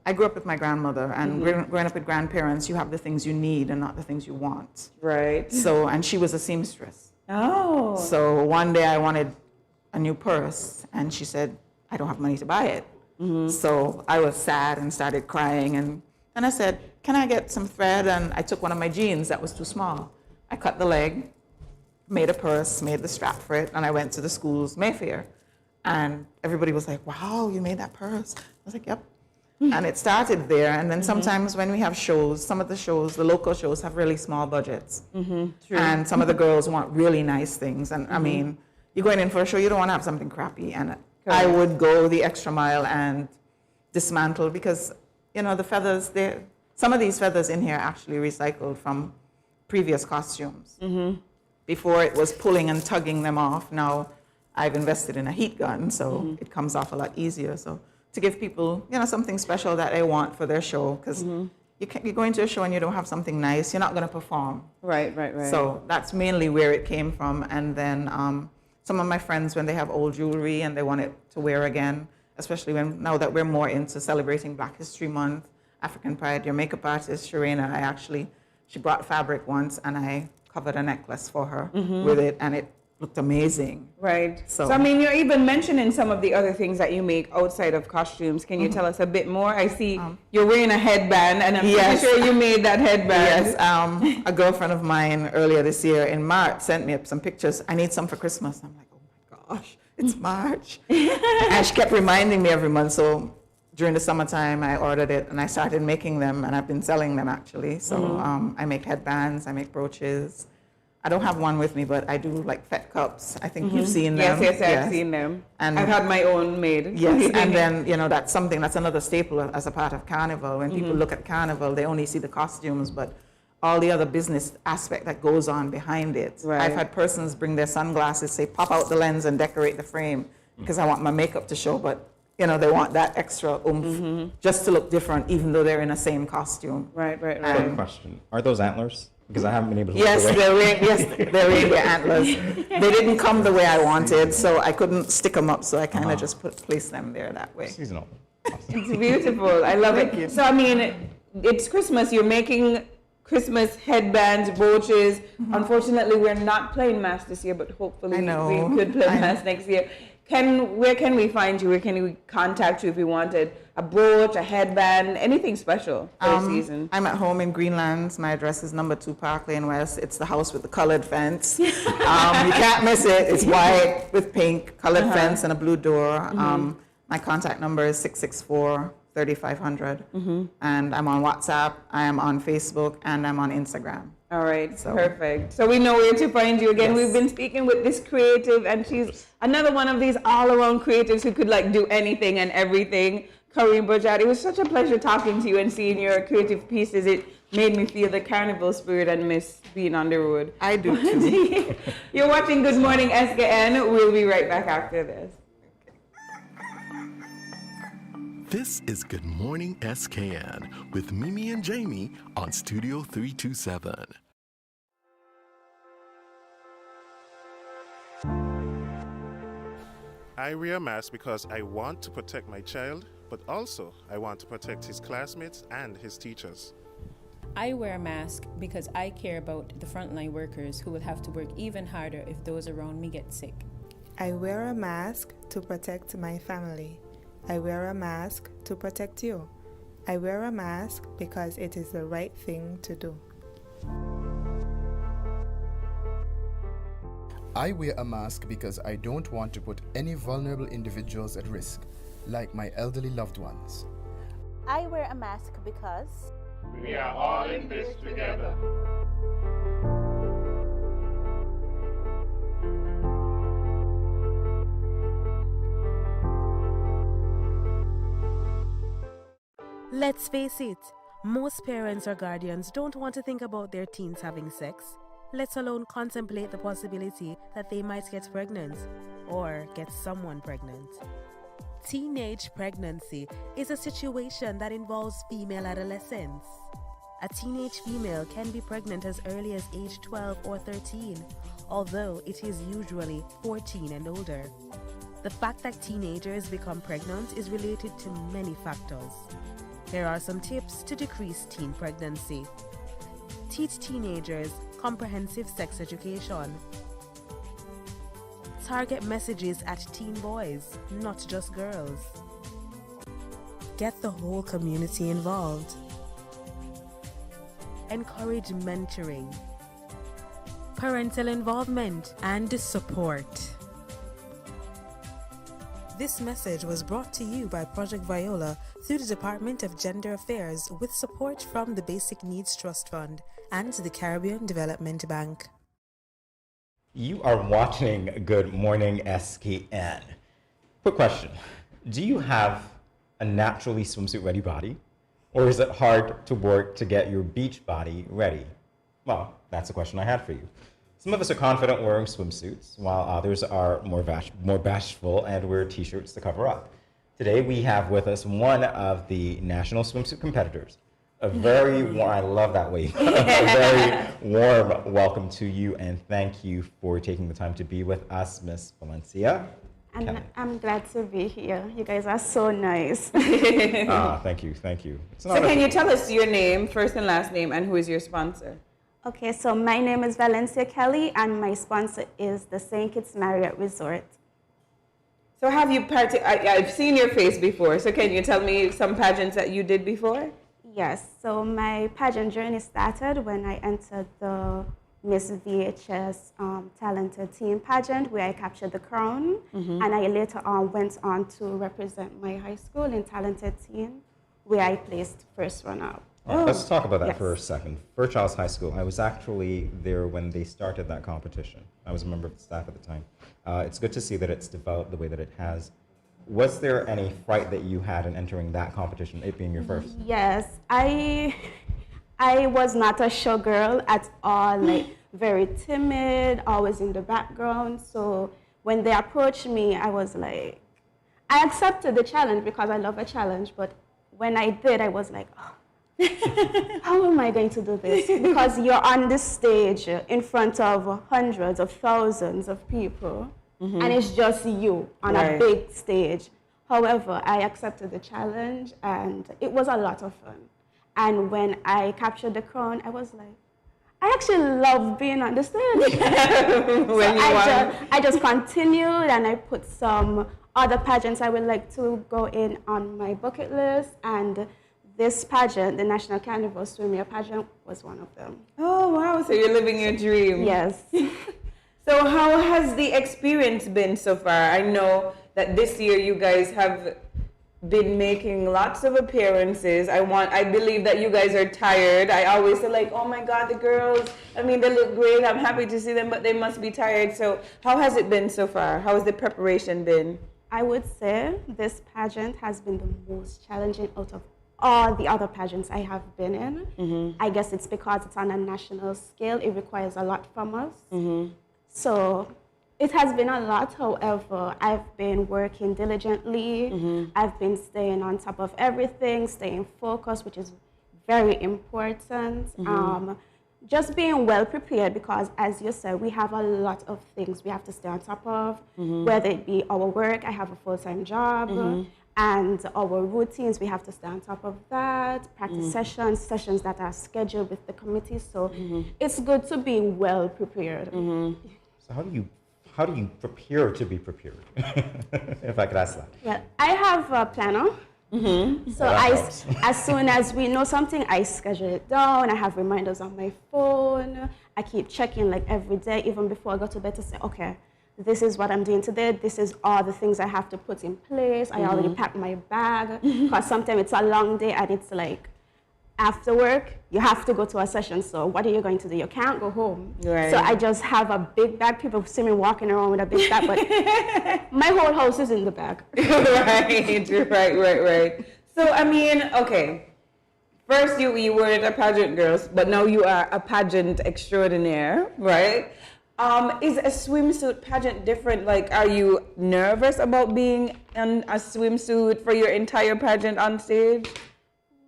I grew up with my grandmother, and growing up with grandparents, you have the things you need and not the things you want. Right. So, and she was a seamstress. Oh. So one day I wanted a new purse, and she said, I don't have money to buy it. So I was sad and started crying, and I said, can I get some thread? And I took one of my jeans that was too small. I cut the leg, made a purse, made the strap for it, and I went to the school's Mayfair. And everybody was like, wow, you made that purse. I was like, yep. And it started there. And then sometimes when we have shows, some of the shows, the local shows have really small budgets. True. And some of the girls want really nice things. And I mean, you're going in for a show, you don't want to have something crappy. And I would go the extra mile and dismantle because, you know, the feathers, some of these feathers in here are actually recycled from previous costumes. Before it was pulling and tugging them off. Now I've invested in a heat gun, so it comes off a lot easier. So to give people, you know, something special that they want for their show, because you go into a show and you don't have something nice, you're not going to perform. Right. So that's mainly where it came from. And then some of my friends, when they have old jewelry and they want it to wear again, especially now that we're more into celebrating Black History Month, African Pride, your makeup artist, Sharena, she brought fabric once and I covered a necklace for her with it, and it looked amazing. Right. So I mean, you're even mentioning some of the other things that you make outside of costumes. Can you tell us a bit more? I see you're wearing a headband, and I'm pretty sure you made that headband. Yes. A girlfriend of mine earlier this year in March sent me some pictures. I need some for Christmas. I'm like, oh my gosh, it's March. And she kept reminding me every month. So during the summertime, I ordered it and I started making them, and I've been selling them actually. So I make headbands, I make brooches. I don't have one with me, but I do like fete cups. I think you've seen them. Yes, I've seen them. And I've had my own made. Yes, and then, you know, that's another staple as a part of Carnival. When people look at Carnival, they only see the costumes, but all the other business aspect that goes on behind it. Right. I've had persons bring their sunglasses, say, pop out the lens and decorate the frame because I want my makeup to show, but you know, they want that extra oomph just to look different, even though they're in the same costume. Right. Quick question: are those antlers? Because I haven't been able to. Yes, they're reindeer antlers. They didn't come the way I wanted, so I couldn't stick them up. So I kind of just placed them there that way. Seasonal. It's beautiful. I love it. So I mean, it's Christmas. You're making Christmas headbands, brooches. Unfortunately, we're not playing mass this year, but hopefully we could play mass next year. Where can we find you? Where can we contact you if we wanted a brooch, a headband, anything special for the season? I'm at home in Greenlands. My address is number 2 Park Lane West. It's the house with the colored fence. You can't miss it. It's white with pink, colored fence and a blue door. My contact number is 664-3500. And I'm on WhatsApp, I am on Facebook, and I'm on Instagram. All right, perfect. So we know where to find you again. We've been speaking with this creative, and she's another one of these all-around creatives who could like do anything and everything. Kareem Bajad, it was such a pleasure talking to you and seeing your creative pieces. It made me feel the carnival spirit and miss being on the road. I do too. You're watching Good Morning SKN. We'll be right back after this. This is Good Morning SKN with Mimi and Jamie on Studio 327. I wear a mask because I want to protect my child, but also I want to protect his classmates and his teachers. I wear a mask because I care about the frontline workers who will have to work even harder if those around me get sick. I wear a mask to protect my family. I wear a mask to protect you. I wear a mask because it is the right thing to do. I wear a mask because I don't want to put any vulnerable individuals at risk, like my elderly loved ones. I wear a mask because we are all in this together. Let's face it, most parents or guardians don't want to think about their teens having sex, let alone contemplate the possibility that they might get pregnant or get someone pregnant. Teenage pregnancy is a situation that involves female adolescents. A teenage female can be pregnant as early as age 12 or 13, although it is usually 14 and older. The fact that teenagers become pregnant is related to many factors. Here are some tips to decrease teen pregnancy. Teach teenagers comprehensive sex education. Target messages at teen boys, not just girls. Get the whole community involved. Encourage mentoring, parental involvement, and support. This message was brought to you by Project Viola through the Department of Gender Affairs with support from the Basic Needs Trust Fund and the Caribbean Development Bank. You are watching Good Morning SKN. Quick question. Do you have a naturally swimsuit ready body? Or is it hard to work to get your beach body ready? Well, that's a question I had for you. Some of us are confident wearing swimsuits, while others are more bashful and wear t-shirts to cover up. Today we have with us one of the national swimsuit competitors. A very warm, I love that way, a very warm welcome to you, and thank you for taking the time to be with us, Miss Valencia. I'm glad to be here. You guys are so nice. Thank you, thank you. So can you tell us your name, first and last name, and who is your sponsor? Okay, so my name is Valencia Kelly, and my sponsor is the St. Kitts Marriott Resort. So have you I've seen your face before, so can you tell me some pageants that you did before? Yes, so my pageant journey started when I entered the Miss VHS Talented Teen pageant, where I captured the crown, and I later went on to represent my high school in Talented Teen, where I placed first runner-up. Right, let's talk about that for a second. Fair Child's High School, I was actually there when they started that competition. I was a member of the staff at the time. It's good to see that it's developed the way that it has. Was there any fright that you had in entering that competition, it being your first? Yes, I was not a show girl at all, like very timid, always in the background. So when they approached me, I was like, I accepted the challenge because I love a challenge. But when I did, I was like, oh, how am I going to do this? Because you're on the stage in front of hundreds of thousands of people, and it's just you on a big stage. However, I accepted the challenge, and it was a lot of fun. And when I captured the crown, I was like, I actually love being on the stage. I just continued, and I put some other pageants I would like to go in on my bucket list, and this pageant, the National Carnival Swimwear pageant, was one of them. Oh, wow. So you're living your dream. Yes. So how has the experience been so far? I know that this year you guys have been making lots of appearances. I believe that you guys are tired. I always say like, oh my God, the girls, I mean, they look great. I'm happy to see them, but they must be tired. So how has it been so far? How has the preparation been? I would say this pageant has been the most challenging out of all the other pageants I have been in. I guess it's because it's on a national scale. It requires a lot from us. So it has been a lot. However, I've been working diligently. I've been staying on top of everything, staying focused, which is very important. Just being well prepared because, as you said, we have a lot of things we have to stay on top of, whether it be our work. I have a full-time job. And our routines, we have to stay on top of that, practice sessions that are scheduled with the committee. So it's good to be well prepared. So how do you prepare to be prepared? If I could ask that. Well, I have a planner. So as soon as we know something, I schedule it down. I have reminders on my phone. I keep checking like every day, even before I go to bed, to say, okay, this is what I'm doing today. This is all the things I have to put in place. I already packed my bag, because sometimes it's a long day and it's like after work, you have to go to a session. So what are you going to do? You can't go home. Right. So I just have a big bag. People see me walking around with a big bag, but my whole house is in the bag. right. So, I mean, okay. First, you weren't a pageant girl, but now you are a pageant extraordinaire, right? Is a swimsuit pageant different? Like, are you nervous about being in a swimsuit for your entire pageant on stage?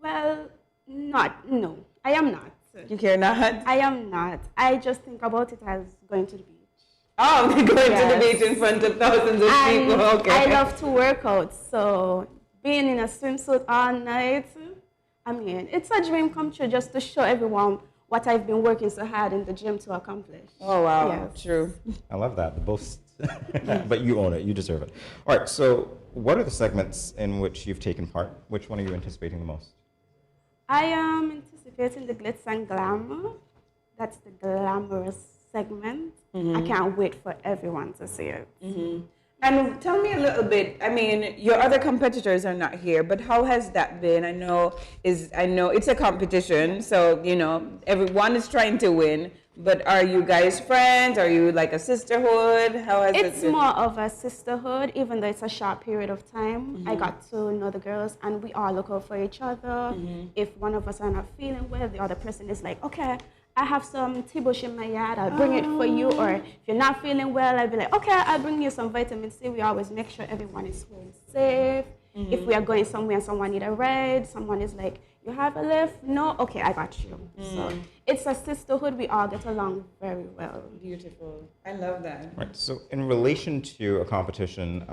Well, no, I am not. You care not? I am not. I just think about it as going to the beach. Oh, going to the beach in front of thousands of people, okay. I love to work out, so being in a swimsuit all night, I mean, it's a dream come true just to show everyone what I've been working so hard in the gym to accomplish. Oh, wow, yes. True. I love that, the boast. But you own it, you deserve it. All right, so what are the segments in which you've taken part? Which one are you anticipating the most? I am anticipating the glitz and glamour. That's the glamorous segment. I can't wait for everyone to see it. And tell me a little bit, I mean, your other competitors are not here, but how has that been? I know it's a competition, so, you know, everyone is trying to win, but are you guys friends? Are you like a sisterhood? How has it been? It's more of a sisterhood, even though it's a short period of time. I got to know the girls, and we all look out for each other. If one of us are not feeling well, the other person is like, okay, I have some T-bush in my yard, I'll bring it for you. Or if you're not feeling well, I'll be like, okay, I'll bring you some vitamin C. We always make sure everyone is home safe. If we are going somewhere and someone needs a ride, someone is like, you have a lift? No? Okay, I got you. So it's a sisterhood. We all get along very well. Beautiful. I love that. Right, so in relation to a competition,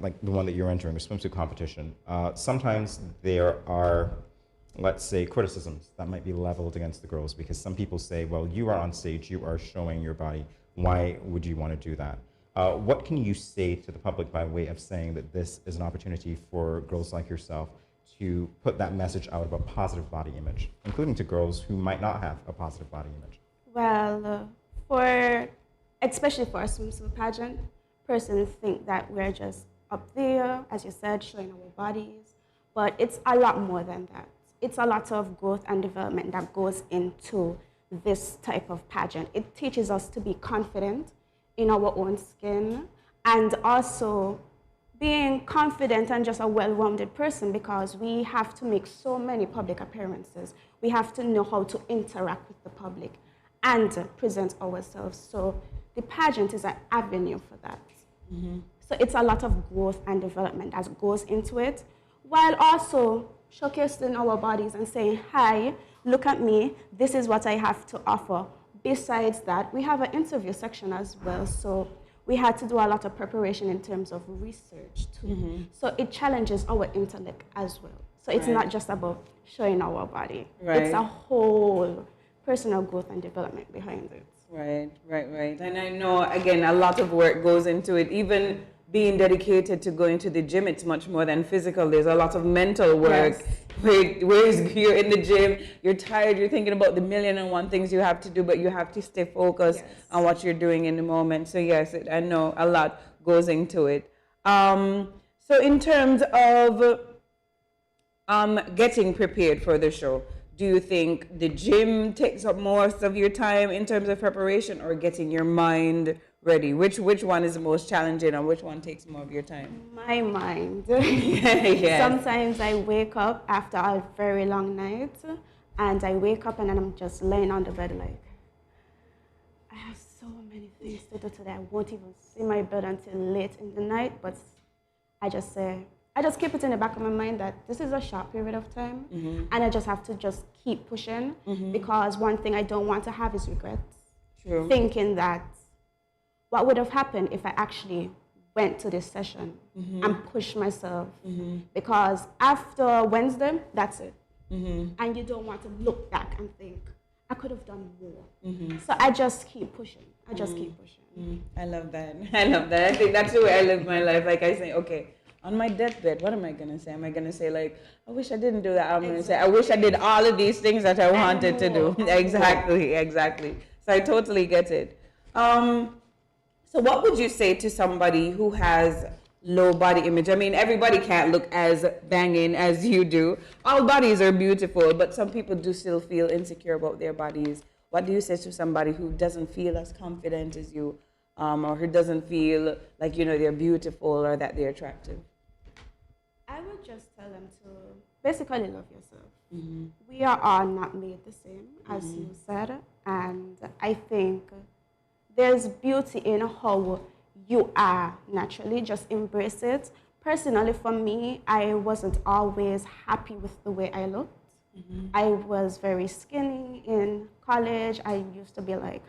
like the one that you're entering, a swimsuit competition, sometimes there are, let's say, criticisms that might be leveled against the girls, because some people say, well, you are on stage, you are showing your body, why would you want to do that? What can you say to the public by way of saying that this is an opportunity for girls like yourself to put that message out about positive body image, including to girls who might not have a positive body image? Well, especially for a swimsuit pageant, persons think that we're just up there, as you said, showing our bodies, but it's a lot more than that. It's a lot of growth and development that goes into this type of pageant. It teaches us to be confident in our own skin, and also being confident and just a well-rounded person, because we have to make so many public appearances. We have to know how to interact with the public and present ourselves. So the pageant is an avenue for that. So it's a lot of growth and development that goes into it, while also showcasing our bodies and saying, hi, look at me, this is what I have to offer. Besides that, we have an interview section as well, so we had to do a lot of preparation in terms of research too. So it challenges our intellect as well. So it's not just about showing our body. It's a whole personal growth and development behind it. Right. And I know, again, a lot of work goes into it. Even being dedicated to going to the gym, it's much more than physical. There's a lot of mental work. Whereas you're in the gym, you're tired, you're thinking about the 1,000,001 things you have to do, but you have to stay focused on what you're doing in the moment. So yes, I know a lot goes into it. So in terms of getting prepared for the show, do you think the gym takes up most of your time in terms of preparation, or getting your mind ready? Which one is the most challenging, and which one takes more of your time? My mind. Yes. Sometimes I wake up after a very long night, and I wake up and then I'm just laying on the bed like, I have so many things to do today. I won't even see my bed until late in the night, but I just keep it in the back of my mind that this is a short period of time, and I just have to just keep pushing, because one thing I don't want to have is regrets. True. Thinking that what would have happened if I actually went to this session and pushed myself because after Wednesday, that's it. And you don't want to look back and think, I could have done more. So I just keep pushing. I just keep pushing. I love that. I love that. I think that's the way I live my life. Like I say, okay, on my deathbed, what am I going to say? Am I going to say like, I wish I didn't do that? I'm going to say, I wish I did all of these things that I wanted to do. Exactly. So I totally get it. So what would you say to somebody who has low body image? I mean, everybody can't look as banging as you do. All bodies are beautiful, but some people do still feel insecure about their bodies. What do you say to somebody who doesn't feel as confident as you, or who doesn't feel like, you know, they're beautiful or that they're attractive? I would just tell them to basically love yourself. We are all not made the same, as you said, and I think there's beauty in how you are naturally. Just embrace it. Personally, for me, I wasn't always happy with the way I looked. I was very skinny in college. I used to be like,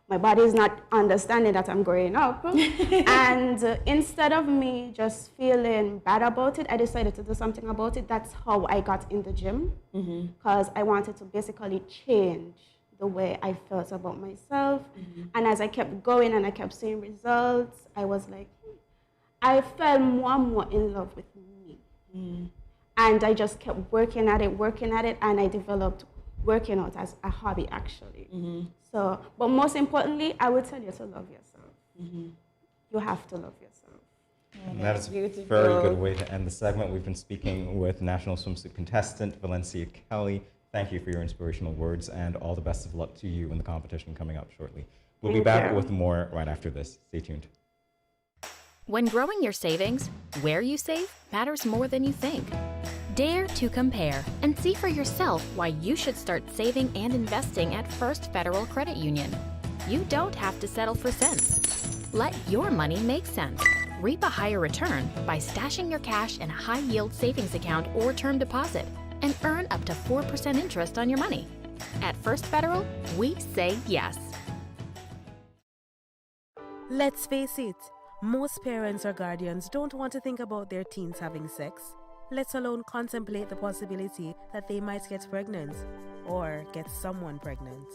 my body is not understanding that I'm growing up. And instead of me just feeling bad about it, I decided to do something about it. That's how I got in the gym, because I wanted to basically change the way I felt about myself. And as I kept going and I kept seeing results, I was like, I fell more and more in love with me. And I just kept working at it, and I developed working out as a hobby, actually. So, but most importantly, I would tell you to love yourself. You have to love yourself. And that is a very good way to end the segment. We've been speaking with national swimsuit contestant Valencia Kelly. Thank you for your inspirational words, and all the best of luck to you in the competition coming up shortly. We'll be back with more right after this. Stay tuned. When growing your savings, where you save matters more than you think. Dare to compare and see for yourself why you should start saving and investing at First Federal Credit Union. You don't have to settle for cents. Let your money make sense. Reap a higher return by stashing your cash in a high-yield savings account or term deposit and earn up to 4% interest on your money. At First Federal, we say yes. Let's face it, most parents or guardians don't want to think about their teens having sex, let alone contemplate the possibility that they might get pregnant or get someone pregnant.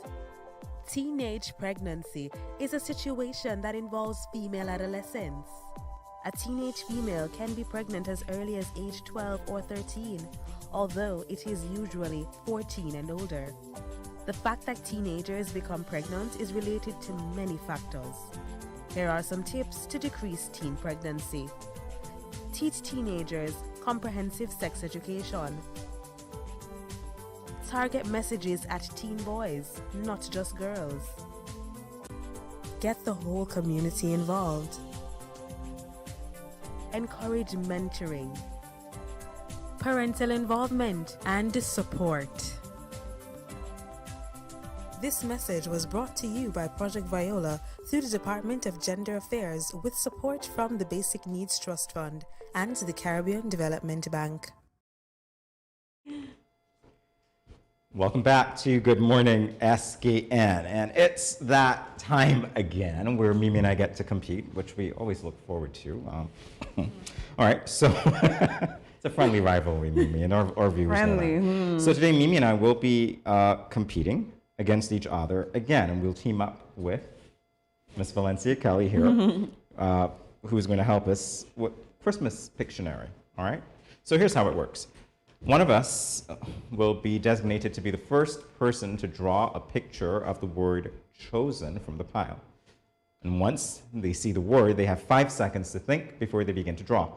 Teenage pregnancy is a situation that involves female adolescents. A teenage female can be pregnant as early as age 12 or 13, although it is usually 14 and older. The fact that teenagers become pregnant is related to many factors. Here are some tips to decrease teen pregnancy. Teach teenagers comprehensive sex education. Target messages at teen boys, not just girls. Get the whole community involved. Encourage mentoring, parental involvement, and support. This message was brought to you by Project Viola through the Department of Gender Affairs with support from the Basic Needs Trust Fund and the Caribbean Development Bank. Welcome back to Good Morning SKN, and it's that time again where Mimi and I get to compete, which we always look forward to. All right, so it's a friendly rivalry, Mimi, and our viewers know that. So today, Mimi and I will be competing against each other again, and we'll team up with Miss Valencia Kelly here, who's going to help us with Christmas Pictionary. All right, so here's how it works. One of us will be designated to be the first person to draw a picture of the word chosen from the pile. And once they see the word, they have 5 seconds to think before they begin to draw.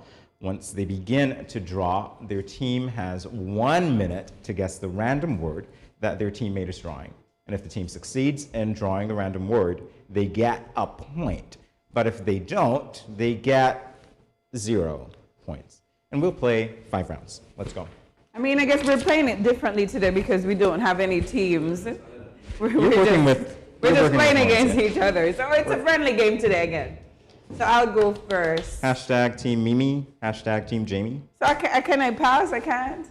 Once they begin to draw, their team has 1 minute to guess the random word that their teammate is drawing. And if the team succeeds in drawing the random word, they get a point. But if they don't, they get 0 points. And we'll play 5 rounds. Let's go. I mean, I guess we're playing it differently today because we don't have any teams. We're just playing against each other. So it's a friendly game today again. So I'll go first. Hashtag Team Mimi, hashtag Team Jamie. So can I pass? I can't?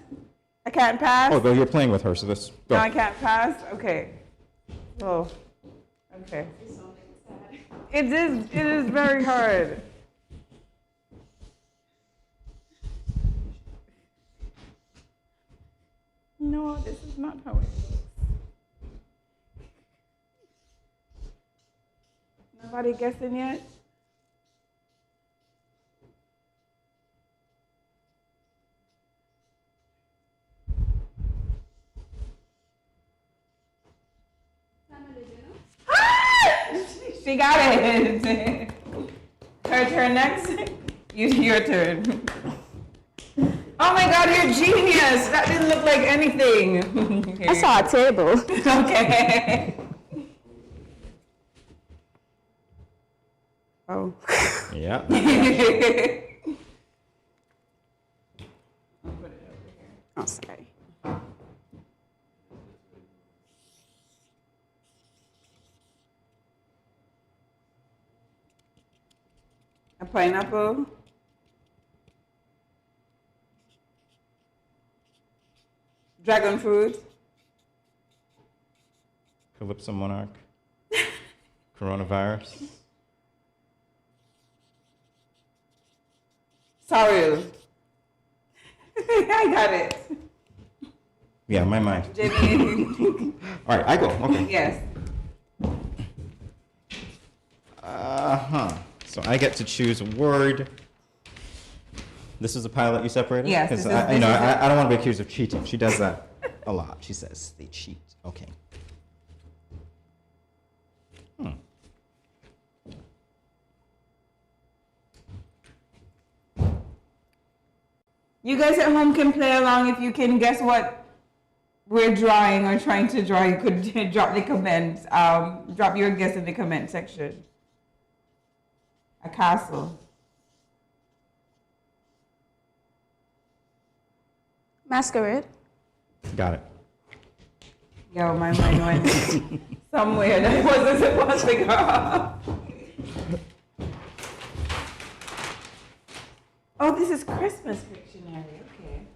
I can't pass? Oh, but you're playing with her, so this, go. No, I can't pass? Okay. Oh, okay. It is very hard. No, this is not how it looks. Nobody guessing yet? She got it. Her turn next. Your turn. Oh my God, you're a genius. That didn't look like anything. I saw a table. Okay. Oh. Yeah. Oh, sorry. A pineapple. Dragon fruit. Calypso monarch. Coronavirus. Sorry. I got it. Yeah, my mind. Jimmy. All right, I go. Okay. Yes. So I get to choose a word. This is a pile that you separated? Yes. Because this I is don't want to be accused of cheating. She does that a lot. She says they cheat. Okay. You guys at home can play along if you can guess what we're drawing or trying to draw. You could drop the comments. Drop your guess in the comment section. A castle. Masquerade. Got it. Yo, my mind went somewhere that it wasn't supposed to go. Oh, this is Christmas Pictionary. Okay.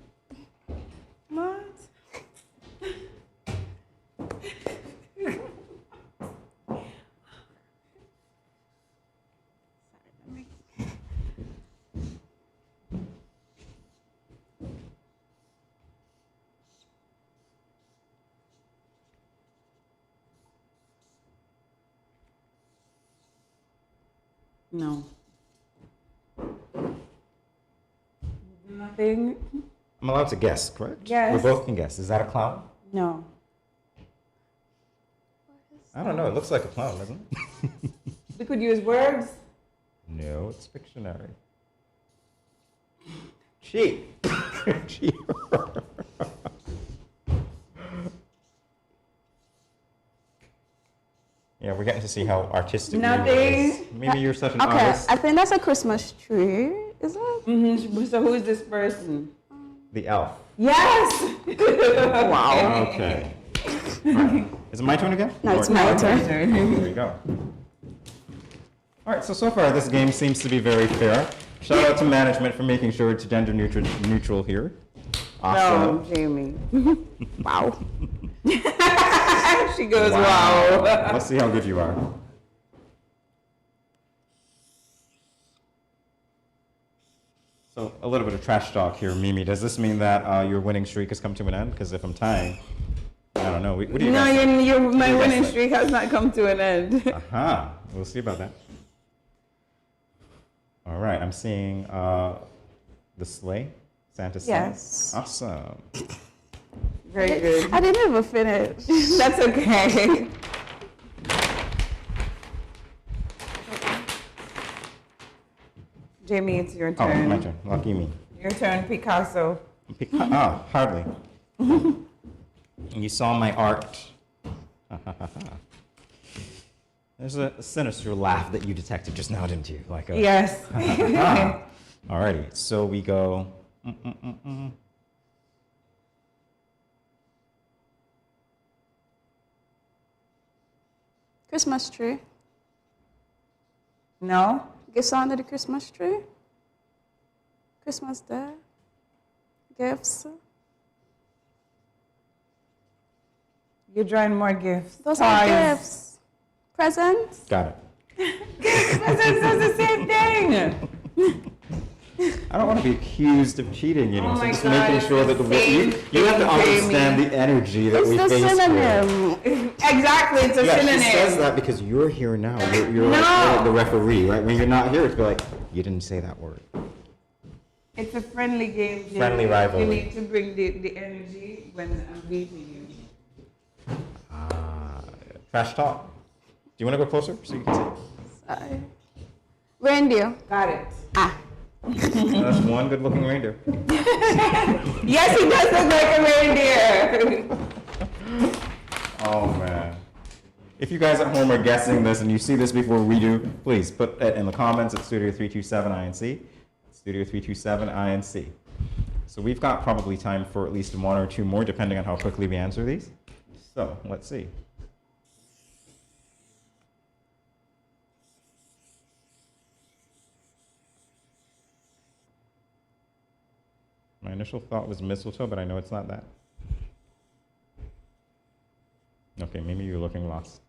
What? No. Nothing? I'm allowed to guess, correct? Yes. We both can guess. Is that a clown? No. I don't know. It looks like a clown, doesn't it? We could use words. No, it's Pictionary. Cheat. Cheat. Yeah, we're getting to see how artistic Mimi is. Maybe you're such an artist. I think that's a Christmas tree. Is it? Mm-hmm. So who is this person? The elf. Yes! Wow. Okay. Right. Is it my turn again? No, it's my turn. There we go. All right, so far this game seems to be very fair. Shout out to management for making sure it's gender neutral here. Awesome. No, Jamie. Wow. She goes, Wow. wow. Let's see how good you are. So a little bit of trash talk here, Mimi. Does this mean that your winning streak has come to an end? Because if I'm tying, I don't know. What do you guys think? My winning streak has not come to an end. Aha. We'll see about that. All right. I'm seeing the sleigh. Santa sleigh. Yes. Awesome. Very good. I didn't even finish. That's okay. Jamie, it's your turn. Oh, my turn. Lucky me. Your turn, Picasso. Hardly. You saw my art. There's a sinister laugh that you detected just now, didn't you? Like a, yes. Alrighty, so we go. Christmas tree. No. Gifts under the Christmas tree. Christmas Day. Gifts. You're drawing more gifts. Those are gifts. Presents. Got it. Presents is the same thing. I don't want to be accused of cheating, you know. Oh so my just God, making sure that you have to understand the energy that it's we the face. synonym. Exactly, it's a synonym. She says that because you're here now. You're No. like the referee, right? When you're not here, it's be like, you didn't say that word. It's a friendly game. Jimmy. Friendly rivalry. You need to bring the energy when I'm beating you. Trash talk. Do you want to go closer so you can see? Sorry. Reindeer. Got it. That's one good-looking reindeer. Yes, he does look like a reindeer. Oh man. If you guys at home are guessing this and you see this before we do, please put it in the comments at Studio 327 INC. Studio 327 INC. So we've got probably time for at least one or two more, depending on how quickly we answer these. So let's see. My initial thought was mistletoe, but I know it's not that. Okay, maybe you're looking lost.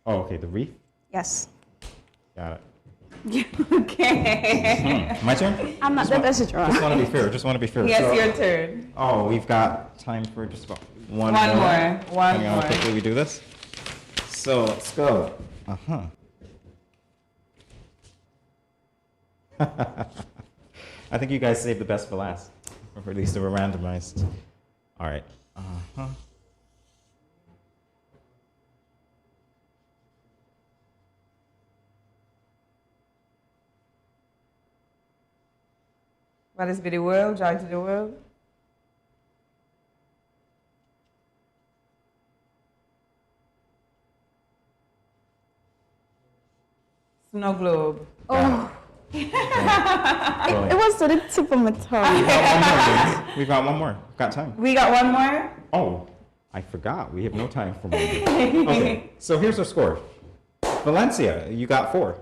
Oh, okay, the wreath? Yes. Got it. Okay. My turn? I'm not the best drawer. Just want to be fair. Just want to be fair. Yes, So- your turn. Oh, we've got time for just about one One more. more. One Depending on more. how quickly we do this. So let's go. I think you guys saved the best for last, or at least they were randomized. All right. What is be the world? Joy to the world? Snow globe. Oh. It was to the tip of my tongue. We've got one more. Got time. We got one more? Oh, I forgot. We have no time for more. Okay, so here's our score. Valencia, you got 4.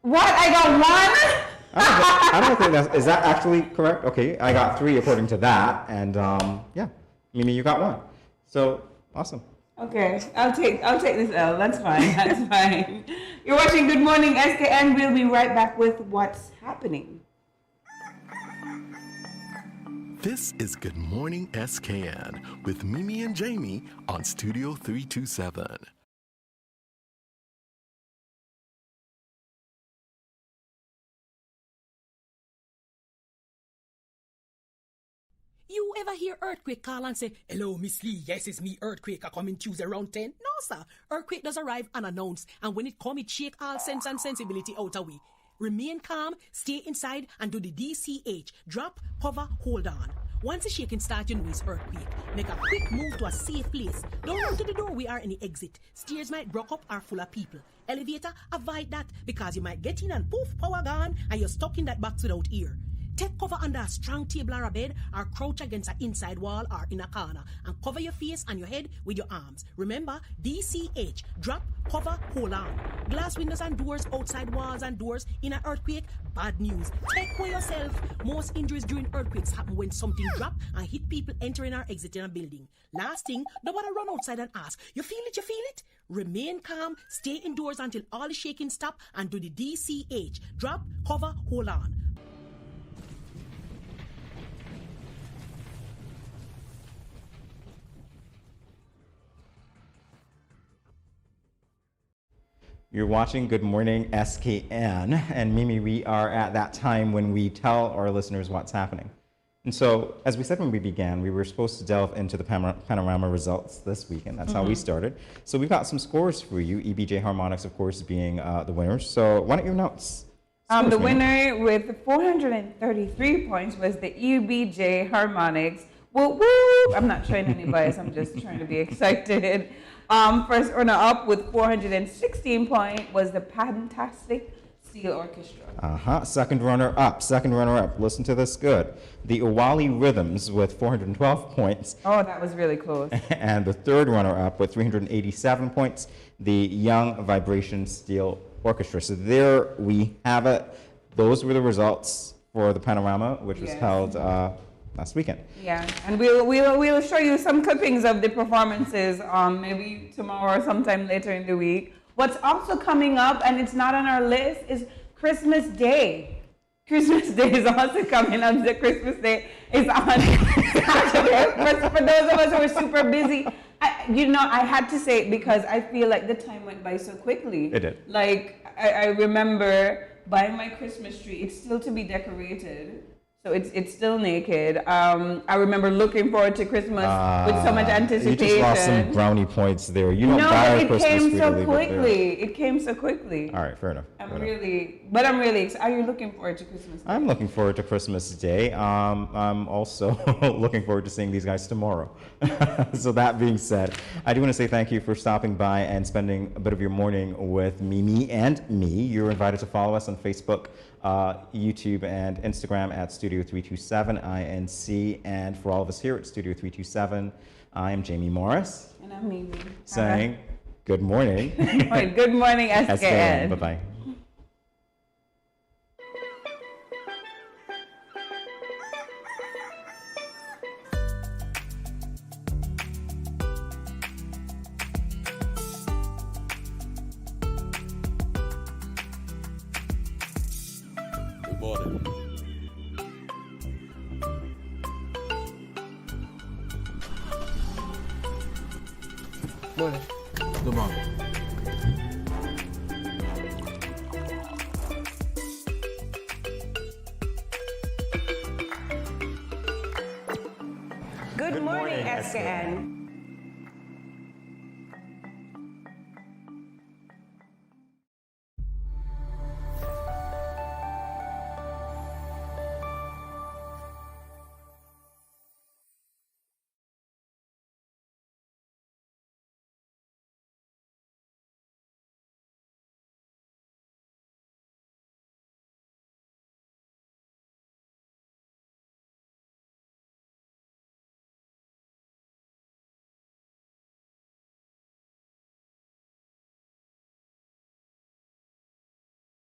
What? I got one? I don't think that's, is that actually correct? Okay, I got 3 according to that, and yeah, Mimi, you got 1. So, awesome. Okay, I'll take this L. That's fine. That's fine. You're watching Good Morning SKN. We'll be right back with what's happening. This is Good Morning SKN with Mimi and Jamie on Studio 327. You ever hear Earthquake call and say, "Hello, Miss Lee, yes, it's me, Earthquake, I coming Tuesday around 10? No, sir. Earthquake does arrive unannounced, and when it come, it shake all sense and sensibility out of we. Remain calm, stay inside, and do the DCH. Drop, cover, hold on. Once the shaking starts, you know it's earthquake. Make a quick move to a safe place. Don't run to the door, we are in the exit. Stairs might block up or full of people. Elevator, avoid that, because you might get in and poof, power gone, and you're stuck in that box without ear. Take cover under a strong table or a bed, or crouch against an inside wall or in a corner, and cover your face and your head with your arms. Remember, DCH, drop, cover, hold on. Glass windows and doors, outside walls and doors in an earthquake, bad news. Take care yourself. Most injuries during earthquakes happen when something drop and hit people entering or exiting a building. Last thing, nobody run outside and ask, you feel it, you feel it? Remain calm, stay indoors until all the shaking stop, and do the DCH, drop, cover, hold on. You're watching Good Morning SKN, and Mimi, we are at that time when we tell our listeners what's happening. And so, as we said when we began, we were supposed to delve into the panorama results this weekend. That's how we started. So we've got some scores for you, EBJ Harmonics, of course, being the winners. So why don't you announce? The winner with 433 points was the EBJ Harmonics. Woo woo! I'm not trying any bias, I'm just trying to be excited. First runner-up with 416 points was the Fantastic Steel Orchestra. Second runner-up, listen to this good. The Owali Rhythms with 412 points. Oh, that was really close. And the third runner-up with 387 points, the Young Vibration Steel Orchestra. So there we have it. Those were the results for the Panorama, which was held last weekend. Yeah, and we'll show you some clippings of the performances maybe tomorrow or sometime later in the week. What's also coming up, and it's not on our list, is Christmas Day. Christmas Day is also coming up. The Christmas Day is on Saturday. For those of us who are super busy, I had to say it because I feel like the time went by so quickly. It did. Like, I remember buying my Christmas tree. It's still to be decorated. So it's still naked. I remember looking forward to Christmas with so much anticipation. You just lost some brownie points there. You don't buy a Christmas tree to leave it there. It came so quickly. All right, fair enough. I'm really excited. Are you looking forward to Christmas Day? I'm looking forward to Christmas Day. I'm also looking forward to seeing these guys tomorrow. So that being said, I do want to say thank you for stopping by and spending a bit of your morning with Mimi and me. You're invited to follow us on Facebook, YouTube, and Instagram at Studio 327 INC. And for all of us here at Studio 327, I am Jamie Morris. And I'm Mimi. Saying good morning. Good morning, SKN. Bye-bye. Morning. Good morning. Good morning, SKN.